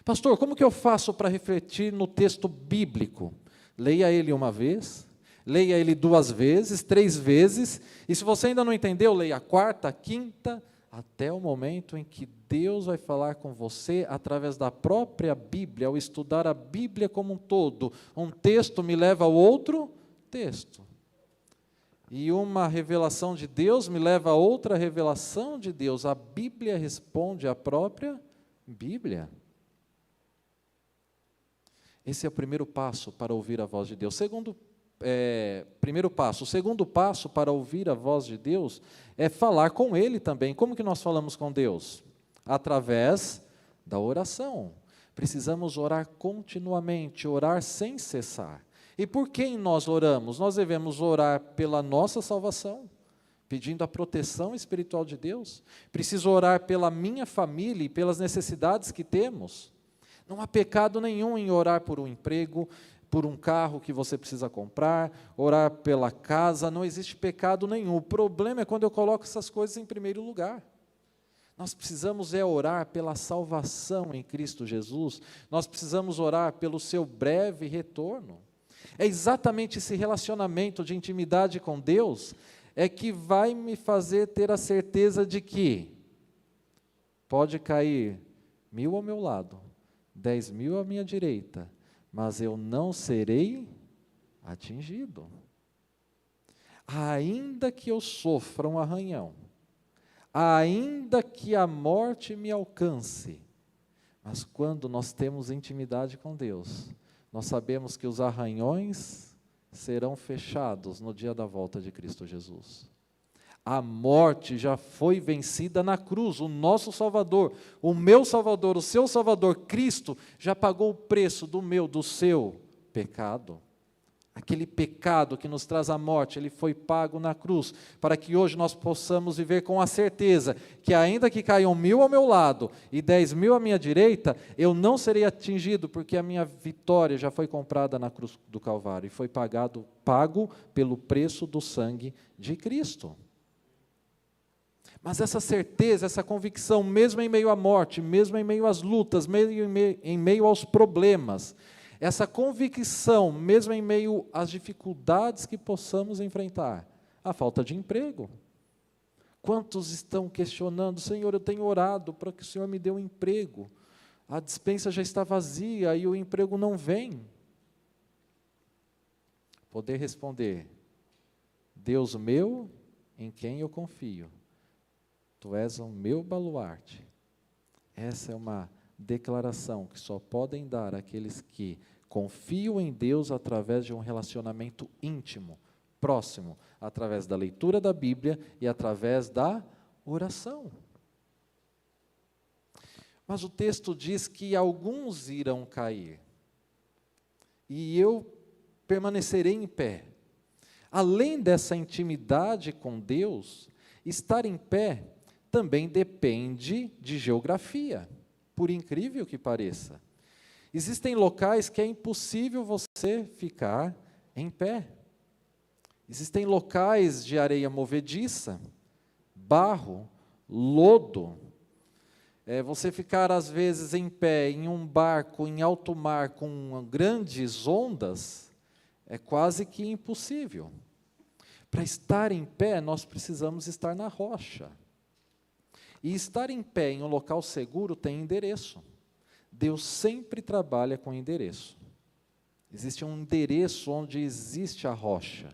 Pastor, como que eu faço para refletir no texto bíblico? Leia ele uma vez, leia ele 2 vezes, 3 vezes, e se você ainda não entendeu, leia a 4ª, a 5ª, até o momento em que Deus vai falar com você através da própria Bíblia, ao estudar a Bíblia como um todo. Um texto me leva ao outro texto. E uma revelação de Deus me leva a outra revelação de Deus. A Bíblia responde à própria Bíblia. Esse é o primeiro passo para ouvir a voz de Deus. Primeiro passo. O segundo passo para ouvir a voz de Deus é falar com Ele também. Como que nós falamos com Deus? Através da oração. Precisamos orar continuamente, orar sem cessar. E por quem nós oramos? Nós devemos orar pela nossa salvação, pedindo a proteção espiritual de Deus. Preciso orar pela minha família e pelas necessidades que temos. Não há pecado nenhum em orar por um emprego, por um carro que você precisa comprar, orar pela casa, não existe pecado nenhum. O problema é quando eu coloco essas coisas em primeiro lugar. Nós precisamos orar pela salvação em Cristo Jesus, nós precisamos orar pelo seu breve retorno. É exatamente esse relacionamento de intimidade com Deus é que vai me fazer ter a certeza de que pode cair 1000 ao meu lado, 10.000 à minha direita, mas eu não serei atingido. Ainda que eu sofra um arranhão, ainda que a morte me alcance, mas quando nós temos intimidade com Deus, nós sabemos que os arranhões serão fechados no dia da volta de Cristo Jesus. A morte já foi vencida na cruz, o nosso Salvador, o meu Salvador, o seu Salvador, Cristo, já pagou o preço do meu, do seu pecado. Aquele pecado que nos traz a morte, ele foi pago na cruz, para que hoje nós possamos viver com a certeza que ainda que caiam 1000 ao meu lado e 10.000 à minha direita, eu não serei atingido, porque a minha vitória já foi comprada na cruz do Calvário, e foi pago pelo preço do sangue de Cristo. Mas essa certeza, essa convicção, mesmo em meio à morte, mesmo em meio às lutas, em meio aos problemas, essa convicção, mesmo em meio às dificuldades que possamos enfrentar, a falta de emprego. Quantos estão questionando, Senhor, eu tenho orado para que o Senhor me dê um emprego, a despensa já está vazia e o emprego não vem? Poder responder, Deus meu, em quem eu confio, Tu és o meu baluarte. Essa é uma declaração que só podem dar aqueles que confiam em Deus através de um relacionamento íntimo, próximo, através da leitura da Bíblia e através da oração. Mas o texto diz que alguns irão cair, e eu permanecerei em pé. Além dessa intimidade com Deus, estar em pé também depende de geografia, por incrível que pareça. Existem locais que é impossível você ficar em pé. Existem locais de areia movediça, barro, lodo. Você ficar, às vezes, em pé em um barco em alto mar com grandes ondas, é quase que impossível. Para estar em pé, nós precisamos estar na rocha. E estar em pé em um local seguro tem endereço. Deus sempre trabalha com endereço. Existe um endereço onde existe a rocha.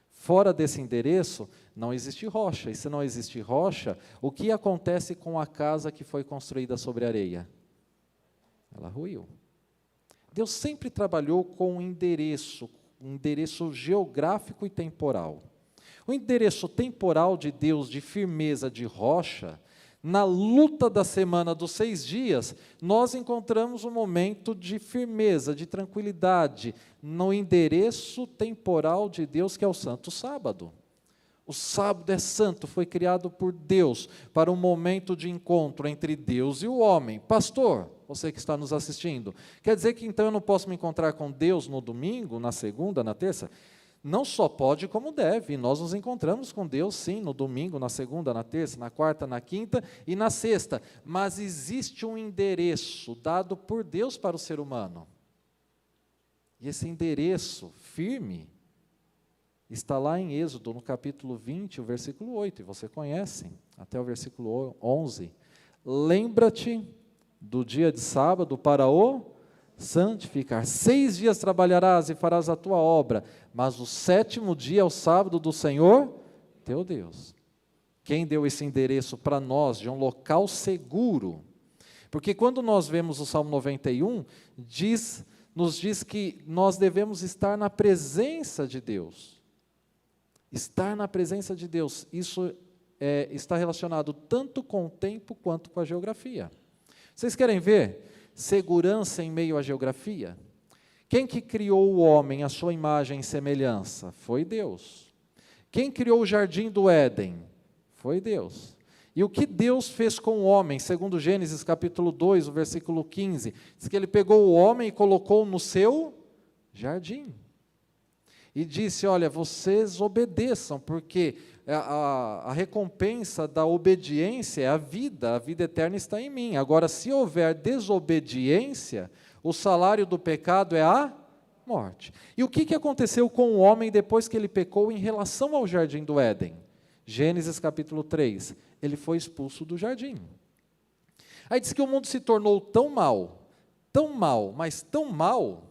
Fora desse endereço, não existe rocha. E se não existe rocha, o que acontece com a casa que foi construída sobre areia? Ela ruiu. Deus sempre trabalhou com um endereço geográfico e temporal. O endereço temporal de Deus de firmeza de rocha, na luta da semana dos 6 dias, nós encontramos um momento de firmeza, de tranquilidade, no endereço temporal de Deus, que é o Santo Sábado. O sábado é santo, foi criado por Deus, para um momento de encontro entre Deus e o homem. Pastor, você que está nos assistindo, quer dizer que então eu não posso me encontrar com Deus no domingo, na segunda, na terça? Não só pode, como deve. Nós nos encontramos com Deus, sim, no domingo, na segunda, na terça, na quarta, na quinta e na sexta. Mas existe um endereço dado por Deus para o ser humano. E esse endereço firme está lá em Êxodo, no capítulo 20, o versículo 8. E você conhece, até o versículo 11. Lembra-te do dia de sábado para o santificar. 6 dias trabalharás e farás a tua obra, mas o 7º dia é o sábado do Senhor, teu Deus. Quem deu esse endereço para nós, de um local seguro? Porque quando nós vemos o Salmo 91, nos diz que nós devemos estar na presença de Deus. Estar na presença de Deus, isso está relacionado tanto com o tempo quanto com a geografia. Vocês querem ver segurança em meio à geografia? Quem que criou o homem à sua imagem e semelhança? Foi Deus. Quem criou o jardim do Éden? Foi Deus. E o que Deus fez com o homem? Segundo Gênesis capítulo 2, o versículo 15, diz que Ele pegou o homem e colocou no seu jardim. E disse, olha, vocês obedeçam, porque a recompensa da obediência é a vida eterna está em mim. Agora, se houver desobediência, o salário do pecado é a morte. E o que aconteceu com o homem depois que ele pecou em relação ao jardim do Éden? Gênesis capítulo 3, ele foi expulso do jardim. Aí diz que o mundo se tornou tão mal, mas tão mal,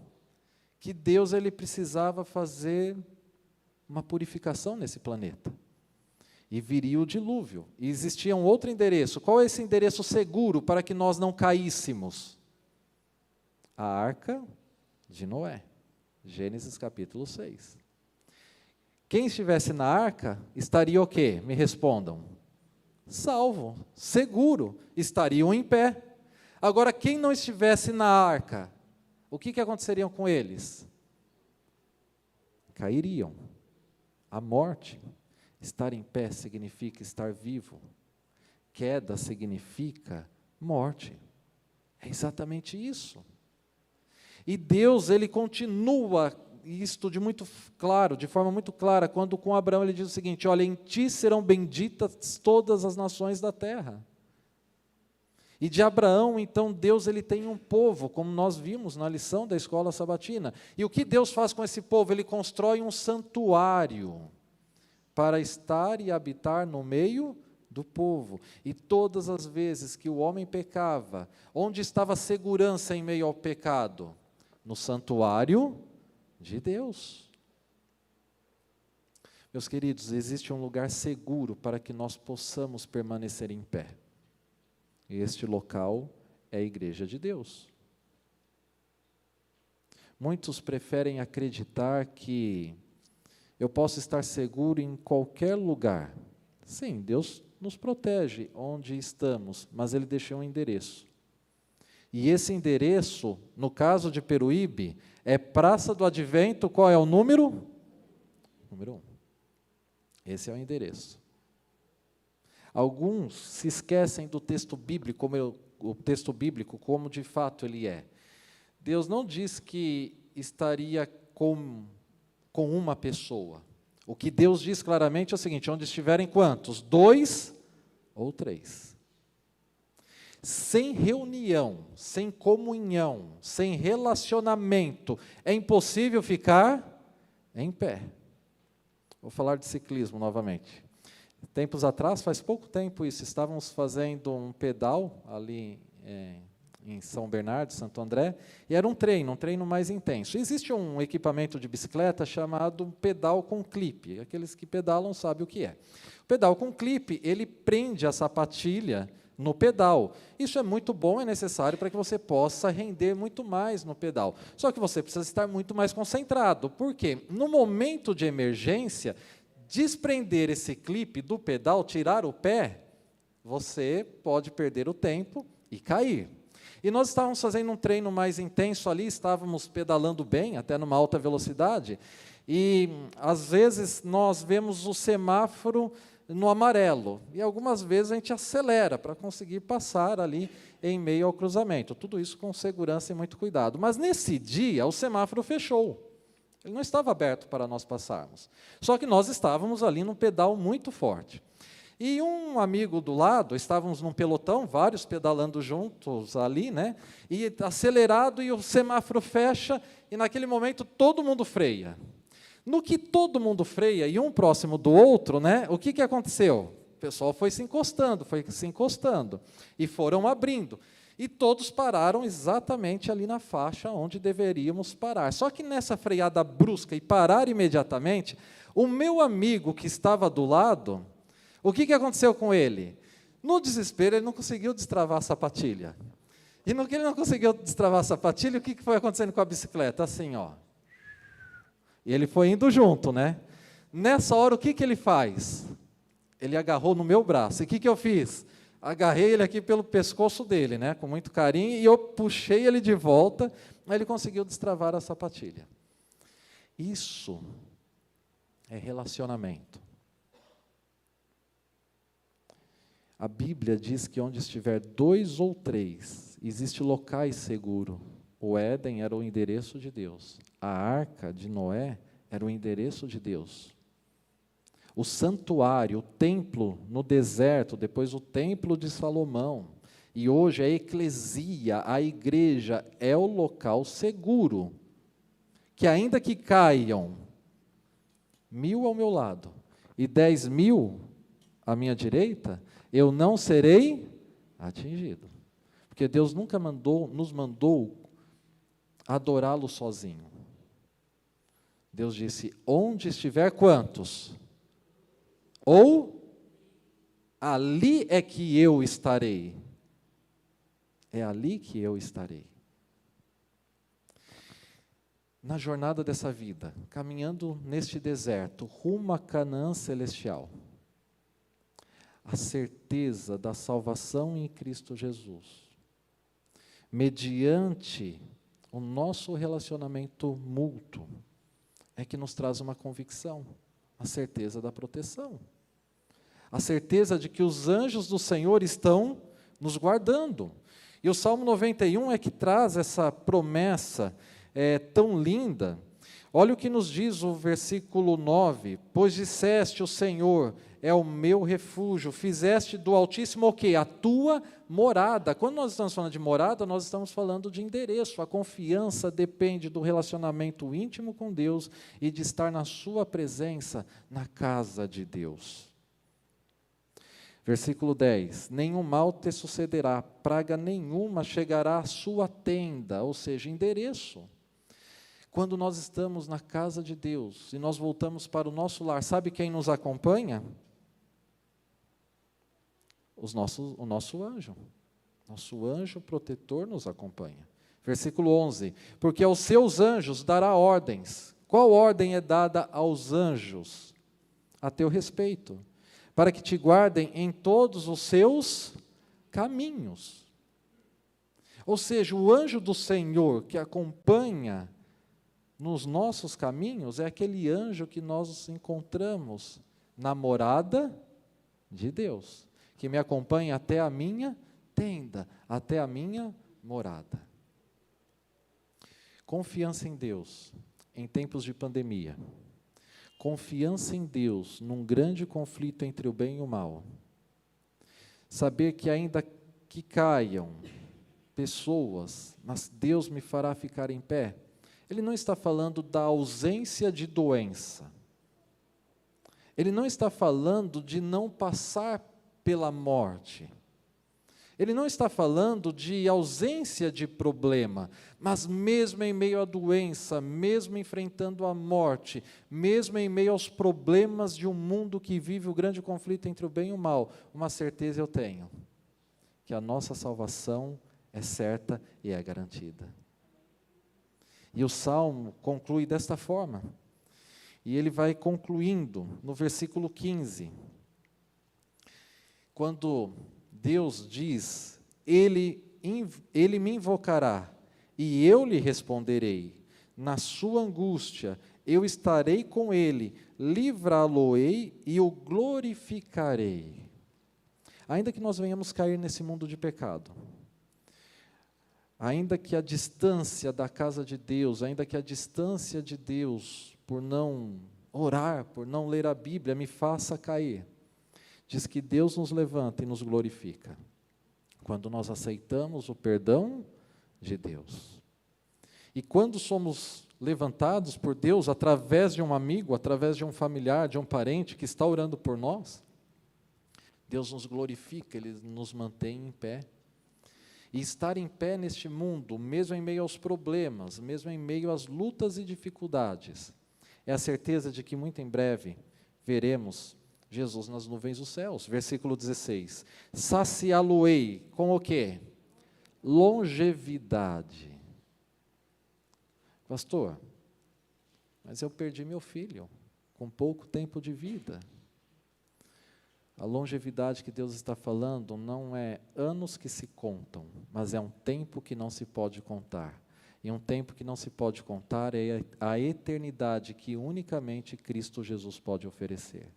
que Deus ele precisava fazer uma purificação nesse planeta. E viria o dilúvio. E existia um outro endereço. Qual é esse endereço seguro para que nós não caíssemos? A arca de Noé. Gênesis capítulo 6. Quem estivesse na arca estaria o quê? Me respondam. Salvo, seguro, estariam em pé. Agora, quem não estivesse na arca, o que aconteceria com eles? Cairiam. A morte. Estar em pé significa estar vivo. Queda significa morte. É exatamente isso. E Deus, Ele continua isto de forma muito clara, quando com Abraão Ele diz o seguinte, olha, em ti serão benditas todas as nações da terra. E de Abraão, então, Deus ele tem um povo, como nós vimos na lição da escola sabatina. E o que Deus faz com esse povo? Ele constrói um santuário. para estar e habitar no meio do povo. E todas as vezes que o homem pecava, onde estava a segurança em meio ao pecado? No santuário de Deus. Meus queridos, existe um lugar seguro para que nós possamos permanecer em pé. E este local é a igreja de Deus. Muitos preferem acreditar que eu posso estar seguro em qualquer lugar. Sim, Deus nos protege onde estamos, mas Ele deixou um endereço. E esse endereço, no caso de Peruíbe, é Praça do Advento, qual é o número? Número 1. Esse é o endereço. Alguns se esquecem do texto bíblico, como de fato ele é. Deus não diz que estaria com uma pessoa. O que Deus diz claramente é o seguinte: onde estiverem quantos? 2 ou 3. Sem reunião, sem comunhão, sem relacionamento, é impossível ficar em pé. Vou falar de ciclismo novamente. Tempos atrás, faz pouco tempo isso, estávamos fazendo um pedal ali em São Bernardo, Santo André, e era um treino mais intenso. Existe um equipamento de bicicleta chamado pedal com clipe. Aqueles que pedalam sabem o que é. O pedal com clipe, ele prende a sapatilha no pedal. Isso é muito bom, é necessário para que você possa render muito mais no pedal. Só que você precisa estar muito mais concentrado. Por quê? No momento de emergência, desprender esse clipe do pedal, tirar o pé, você pode perder o tempo e cair. E nós estávamos fazendo um treino mais intenso ali, estávamos pedalando bem, até numa alta velocidade, e às vezes nós vemos o semáforo no amarelo, e algumas vezes a gente acelera para conseguir passar ali em meio ao cruzamento. Tudo isso com segurança e muito cuidado. Mas nesse dia o semáforo fechou. Ele não estava aberto para nós passarmos. Só que nós estávamos ali num pedal muito forte. E um amigo do lado, estávamos num pelotão, vários pedalando juntos ali, né? E acelerado, e o semáforo fecha, e naquele momento todo mundo freia. No que todo mundo freia, e um próximo do outro, né? O que aconteceu? O pessoal foi se encostando, e foram abrindo. E todos pararam exatamente ali na faixa onde deveríamos parar. Só que nessa freada brusca e parar imediatamente, o meu amigo que estava do lado, o que aconteceu com ele? No desespero, ele não conseguiu destravar a sapatilha. E no que ele não conseguiu destravar a sapatilha, o que foi acontecendo com a bicicleta? Assim, ó. E ele foi indo junto, né? Nessa hora, o que ele faz? Ele agarrou no meu braço. E o que eu fiz? Agarrei ele aqui pelo pescoço dele, né? Com muito carinho, e eu puxei ele de volta, aí ele conseguiu destravar a sapatilha. Isso é relacionamento. A Bíblia diz que onde estiver 2 ou 3, existe locais seguros. O Éden era o endereço de Deus. A arca de Noé era o endereço de Deus. O santuário, o templo no deserto, depois o templo de Salomão. E hoje a eclesia, a igreja, é o local seguro. Que ainda que caiam 1000 ao meu lado e 10.000 à minha direita, eu não serei atingido. Porque Deus nunca nos mandou adorá-lo sozinho. Deus disse: onde estiver quantos? Ou ali é que eu estarei. É ali que eu estarei. Na jornada dessa vida, caminhando neste deserto, rumo a Canaã celestial, a certeza da salvação em Cristo Jesus, mediante o nosso relacionamento mútuo, é que nos traz uma convicção, a certeza da proteção, a certeza de que os anjos do Senhor estão nos guardando. E o Salmo 91 é que traz essa promessa tão linda, Olha o que nos diz o versículo 9: pois disseste, o Senhor é o meu refúgio, fizeste do Altíssimo o quê? A tua morada. Quando nós estamos falando de morada, nós estamos falando de endereço. A confiança depende do relacionamento íntimo com Deus e de estar na sua presença, na casa de Deus. Versículo 10: nenhum mal te sucederá, praga nenhuma chegará à sua tenda, ou seja, endereço. Quando nós estamos na casa de Deus e nós voltamos para o nosso lar, sabe quem nos acompanha? O nosso anjo. Nosso anjo protetor nos acompanha. Versículo 11: porque aos seus anjos dará ordens. Qual ordem é dada aos anjos? A teu respeito, para que te guardem em todos os seus caminhos. Ou seja, o anjo do Senhor que acompanha nos nossos caminhos é aquele anjo que nós encontramos na morada de Deus, que me acompanha até a minha tenda, até a minha morada. Confiança em Deus em tempos de pandemia. Confiança em Deus num grande conflito entre o bem e o mal. Saber que ainda que caiam pessoas, mas Deus me fará ficar em pé. Ele não está falando da ausência de doença. Ele não está falando de não passar pela morte. Ele não está falando de ausência de problema, mas mesmo em meio à doença, mesmo enfrentando a morte, mesmo em meio aos problemas de um mundo que vive o grande conflito entre o bem e o mal, uma certeza eu tenho, que a nossa salvação é certa e é garantida. E o Salmo conclui desta forma, e ele vai concluindo no versículo 15, quando Deus diz, Ele me invocará, e eu lhe responderei, na sua angústia eu estarei com ele, livrá-lo-ei e o glorificarei. Ainda que nós venhamos cair nesse mundo de pecado, ainda que a distância da casa de Deus, ainda que a distância de Deus, por não orar, por não ler a Bíblia, me faça cair, diz que Deus nos levanta e nos glorifica, quando nós aceitamos o perdão de Deus. E quando somos levantados por Deus, através de um amigo, através de um familiar, de um parente que está orando por nós, Deus nos glorifica, Ele nos mantém em pé. E estar em pé neste mundo, mesmo em meio aos problemas, mesmo em meio às lutas e dificuldades, é a certeza de que muito em breve veremos Jesus nas nuvens dos céus. Versículo 16: saciá-lo-ei com o quê? Longevidade. Pastor, mas eu perdi meu filho com pouco tempo de vida. A longevidade que Deus está falando não é anos que se contam, mas é um tempo que não se pode contar. E um tempo que não se pode contar é a eternidade que unicamente Cristo Jesus pode oferecer.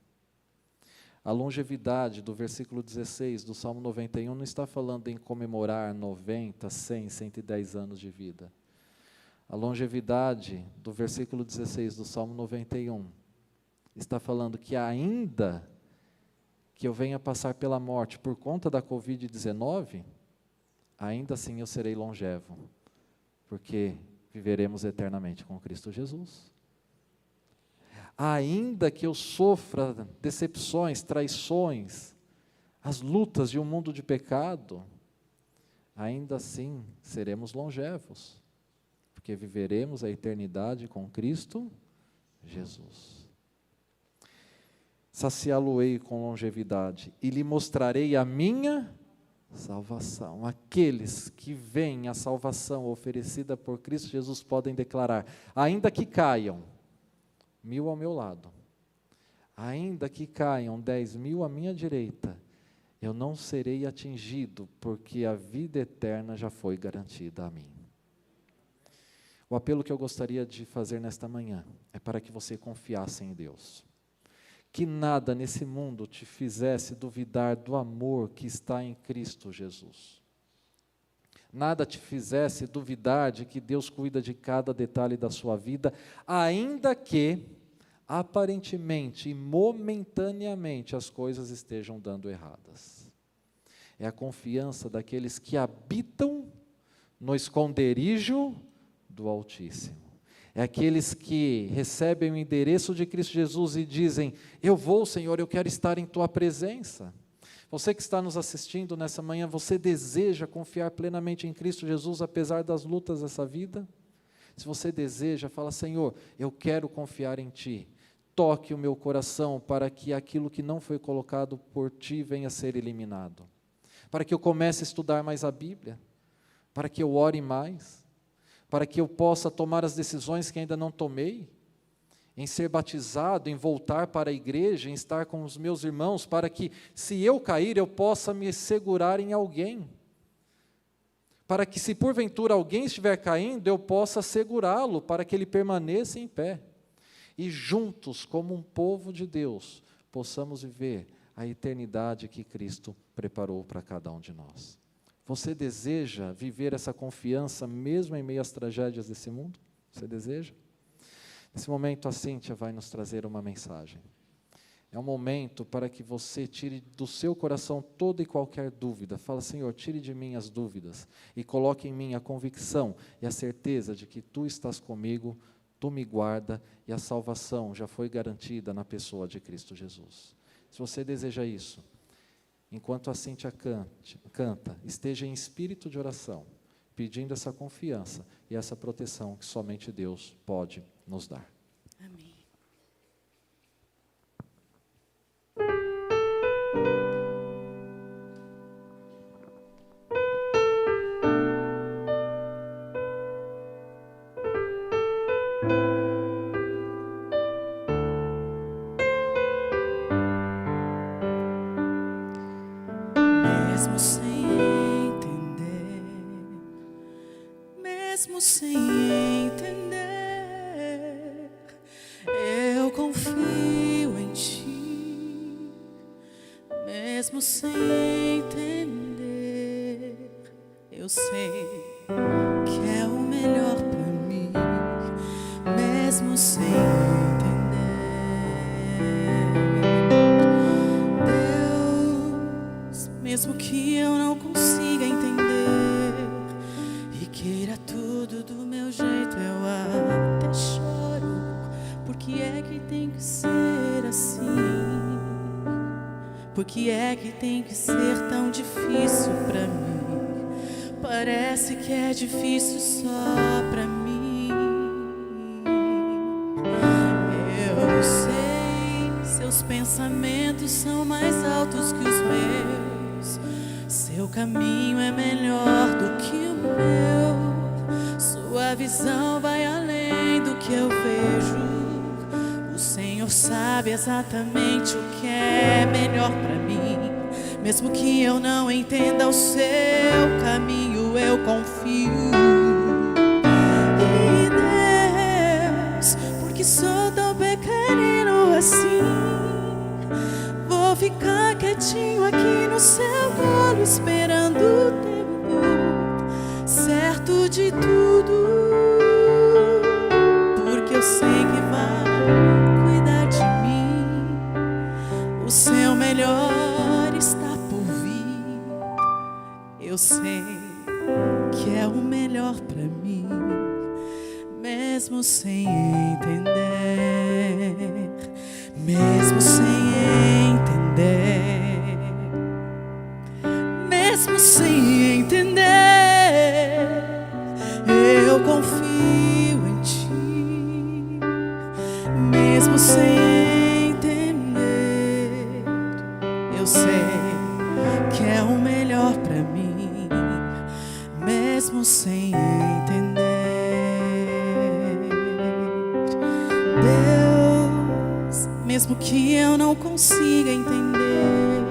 A longevidade do versículo 16 do Salmo 91 não está falando em comemorar 90, 100, 110 anos de vida. A longevidade do versículo 16 do Salmo 91 está falando que ainda que eu venha passar pela morte por conta da Covid-19, ainda assim eu serei longevo, porque viveremos eternamente com Cristo Jesus. Ainda que eu sofra decepções, traições, as lutas de um mundo de pecado, ainda assim seremos longevos, porque viveremos a eternidade com Cristo Jesus. Saciá-lo-ei com longevidade e lhe mostrarei a minha salvação. Aqueles que veem a salvação oferecida por Cristo Jesus podem declarar, ainda que caiam 1000 ao meu lado, ainda que caiam 10.000 à minha direita, eu não serei atingido, porque a vida eterna já foi garantida a mim. O apelo que eu gostaria de fazer nesta manhã é para que você confiasse em Deus. Que nada nesse mundo te fizesse duvidar do amor que está em Cristo Jesus. nada te fizesse duvidar de que Deus cuida de cada detalhe da sua vida, ainda que, aparentemente e momentaneamente, as coisas estejam dando erradas. É a confiança daqueles que habitam no esconderijo do Altíssimo. É aqueles que recebem o endereço de Cristo Jesus e dizem: eu vou, Senhor, eu quero estar em Tua presença. Você que está nos assistindo nessa manhã, você deseja confiar plenamente em Cristo Jesus, apesar das lutas dessa vida? Se você deseja, fala: Senhor, eu quero confiar em Ti. Toque o meu coração para que aquilo que não foi colocado por Ti venha a ser eliminado. Para que eu comece a estudar mais a Bíblia. Para que eu ore mais. Para que eu possa tomar as decisões que ainda não tomei, em ser batizado, em voltar para a igreja, em estar com os meus irmãos, para que, se eu cair, eu possa me segurar em alguém, para que, se porventura alguém estiver caindo, eu possa segurá-lo, para que ele permaneça em pé, e juntos, como um povo de Deus, possamos viver a eternidade que Cristo preparou para cada um de nós. Você deseja viver essa confiança mesmo em meio às tragédias desse mundo? Você deseja? Nesse momento a Cíntia vai nos trazer uma mensagem. É um momento para que você tire do seu coração toda e qualquer dúvida. Fala: Senhor, tire de mim as dúvidas e coloque em mim a convicção e a certeza de que Tu estás comigo, Tu me guarda e a salvação já foi garantida na pessoa de Cristo Jesus. Se você deseja isso, enquanto a Cíntia canta, esteja em espírito de oração, pedindo essa confiança e essa proteção que somente Deus pode nos dar. Amém. Mesmo sem entender, mesmo sem entender, eu confio em Ti. Mesmo sem entender, eu sei que é o melhor para mim. Mesmo sem entender, Deus, mesmo que eu não consiga entender e queira tudo do meu jeito, eu até choro. Porque é que tem que ser assim? Porque é que tem que ser tão difícil pra mim? Parece que é difícil só pra mim. Eu sei, seus pensamentos são mais altos que os meus. Seu caminho é melhor do que o meu. Sua visão vai além do que eu vejo. O Senhor sabe exatamente o que é melhor pra mim. Mesmo que eu não entenda o seu caminho, eu confio. E Deus, porque sou tão pequenino assim, vou ficar quietinho aqui no seu colo, esperando o tempo certo de tudo. Porque eu sei que vai cuidar de mim. O seu melhor está por vir. Eu sei que é o melhor pra mim. Mesmo sem entender, mesmo sem entender, mesmo sem entender, eu confio em Ti. Mesmo sem entender, eu sei que é o melhor pra mim. Mesmo sem entender, Deus, mesmo que eu não consiga entender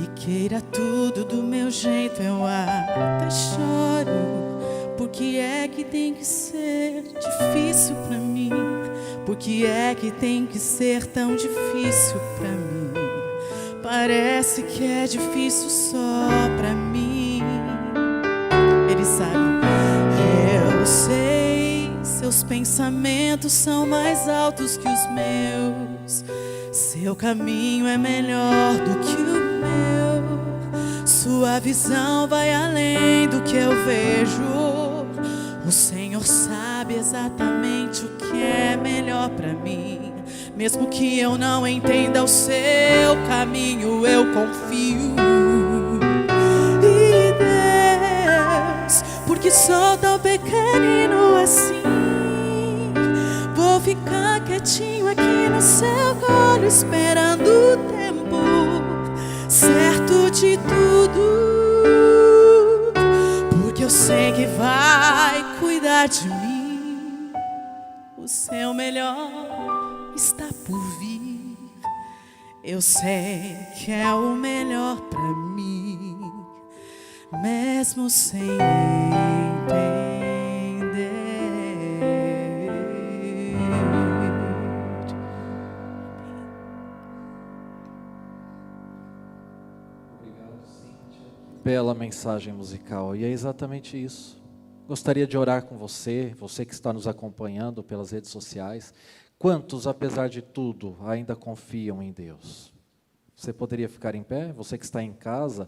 e queira tudo do meu jeito, eu até choro. Porque é que tem que ser difícil pra mim? Porque é que tem que ser tão difícil pra mim? Parece que é difícil só pra mim. Seus pensamentos são mais altos que os meus. Seu caminho é melhor do que o meu. Sua visão vai além do que eu vejo. O Senhor sabe exatamente o que é melhor para mim. Mesmo que eu não entenda o seu caminho, eu confio. E Deus, porque sou tão pequenino assim, vou ficar quietinho aqui no seu colo, esperando o tempo certo de tudo, porque eu sei que vai cuidar de mim. O seu melhor está por vir. Eu sei que é o melhor pra mim, mesmo sem entender. Bela mensagem musical, e é exatamente isso. Gostaria de orar com você, você que está nos acompanhando pelas redes sociais. Quantos, apesar de tudo, ainda confiam em Deus? Você poderia ficar em pé? Você que está em casa,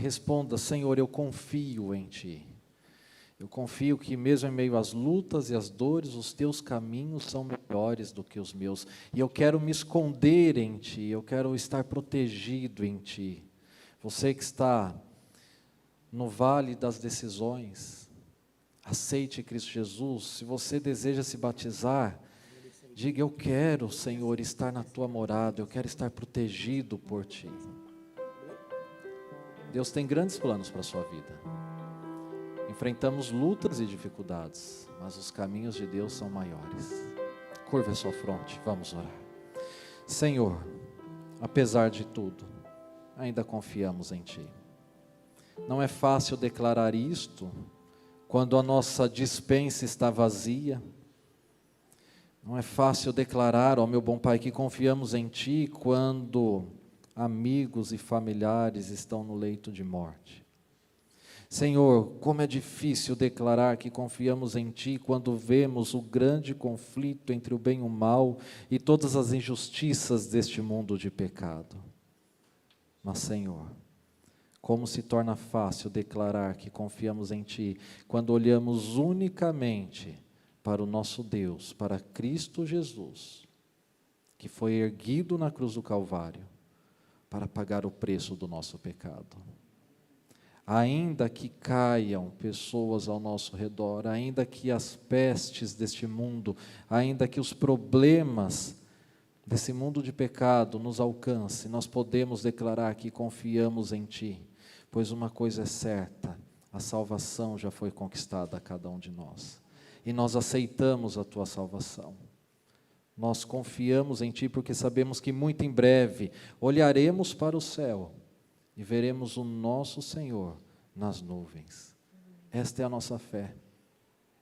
responda: Senhor, eu confio em Ti. Eu confio que mesmo em meio às lutas e às dores, os Teus caminhos são melhores do que os meus. E eu quero me esconder em Ti, eu quero estar protegido em Ti. Você que está no vale das decisões, aceite Cristo Jesus. Se você deseja se batizar, diga: eu quero, Senhor, estar na Tua morada, eu quero estar protegido por Ti. Deus tem grandes planos para a sua vida. Enfrentamos lutas e dificuldades, mas os caminhos de Deus são maiores. Curva a sua fronte, vamos orar. Senhor, apesar de tudo, ainda confiamos em Ti. Não é fácil declarar isto quando a nossa despensa está vazia. Não é fácil declarar, ó meu bom Pai, que confiamos em Ti quando amigos e familiares estão no leito de morte. Senhor, como é difícil declarar que confiamos em Ti quando vemos o grande conflito entre o bem e o mal e todas as injustiças deste mundo de pecado. Mas, Senhor, como se torna fácil declarar que confiamos em Ti quando olhamos unicamente para o nosso Deus, para Cristo Jesus, que foi erguido na cruz do Calvário para pagar o preço do nosso pecado. Ainda que caiam pessoas ao nosso redor, ainda que as pestes deste mundo, ainda que os problemas desse mundo de pecado nos alcance, nós podemos declarar que confiamos em Ti, pois uma coisa é certa: a salvação já foi conquistada a cada um de nós, e nós aceitamos a Tua salvação. Nós confiamos em Ti porque sabemos que muito em breve olharemos para o céu e veremos o nosso Senhor nas nuvens. Esta é a nossa fé,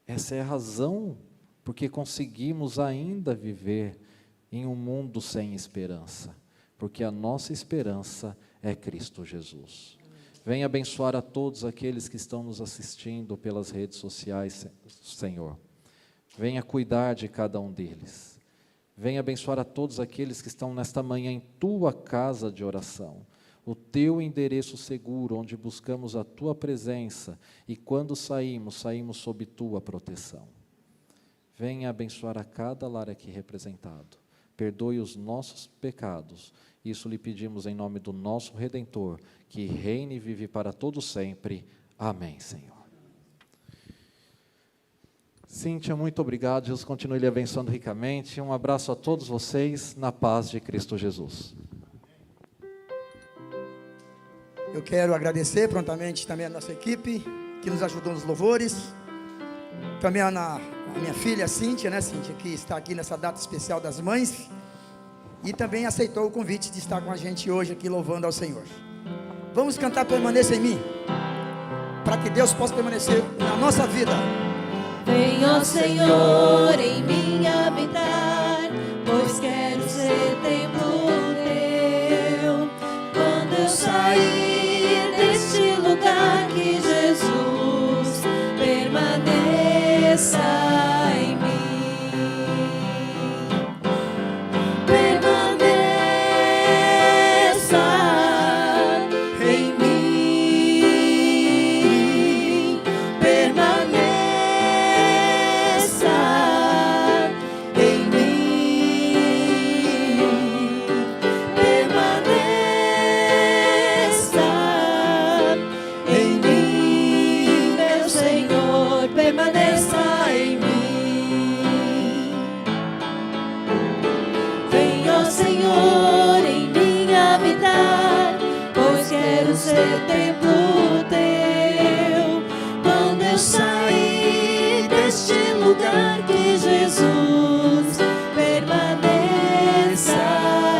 essa é a razão porque conseguimos ainda viver em um mundo sem esperança, porque a nossa esperança é Cristo Jesus. Venha abençoar a todos aqueles que estão nos assistindo pelas redes sociais, Senhor. Venha cuidar de cada um deles. Venha abençoar a todos aqueles que estão nesta manhã em Tua casa de oração, o Teu endereço seguro, onde buscamos a Tua presença, e quando saímos, saímos sob Tua proteção. Venha abençoar a cada lar aqui representado. Perdoe os nossos pecados. Isso lhe pedimos em nome do nosso Redentor, que reine e vive para todo sempre. Amém, Senhor. Cíntia, muito obrigado. Deus continue lhe abençoando ricamente. Um abraço a todos vocês, na paz de Cristo Jesus. Eu quero agradecer prontamente também a nossa equipe, que nos ajudou nos louvores. Também a minha filha Cíntia, né, Cíntia, que está aqui nessa data especial das mães. E também aceitou o convite de estar com a gente hoje aqui louvando ao Senhor. Vamos cantar Permaneça em Mim, para que Deus possa permanecer na nossa vida. Venha, Senhor, em mim habitar, pois quero ser templo teu. Quando eu sair deste lugar, que Jesus permaneça em mim. lugar que Jesus permaneça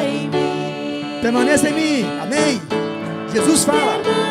em mim. Permaneça em mim. Amém. Jesus fala.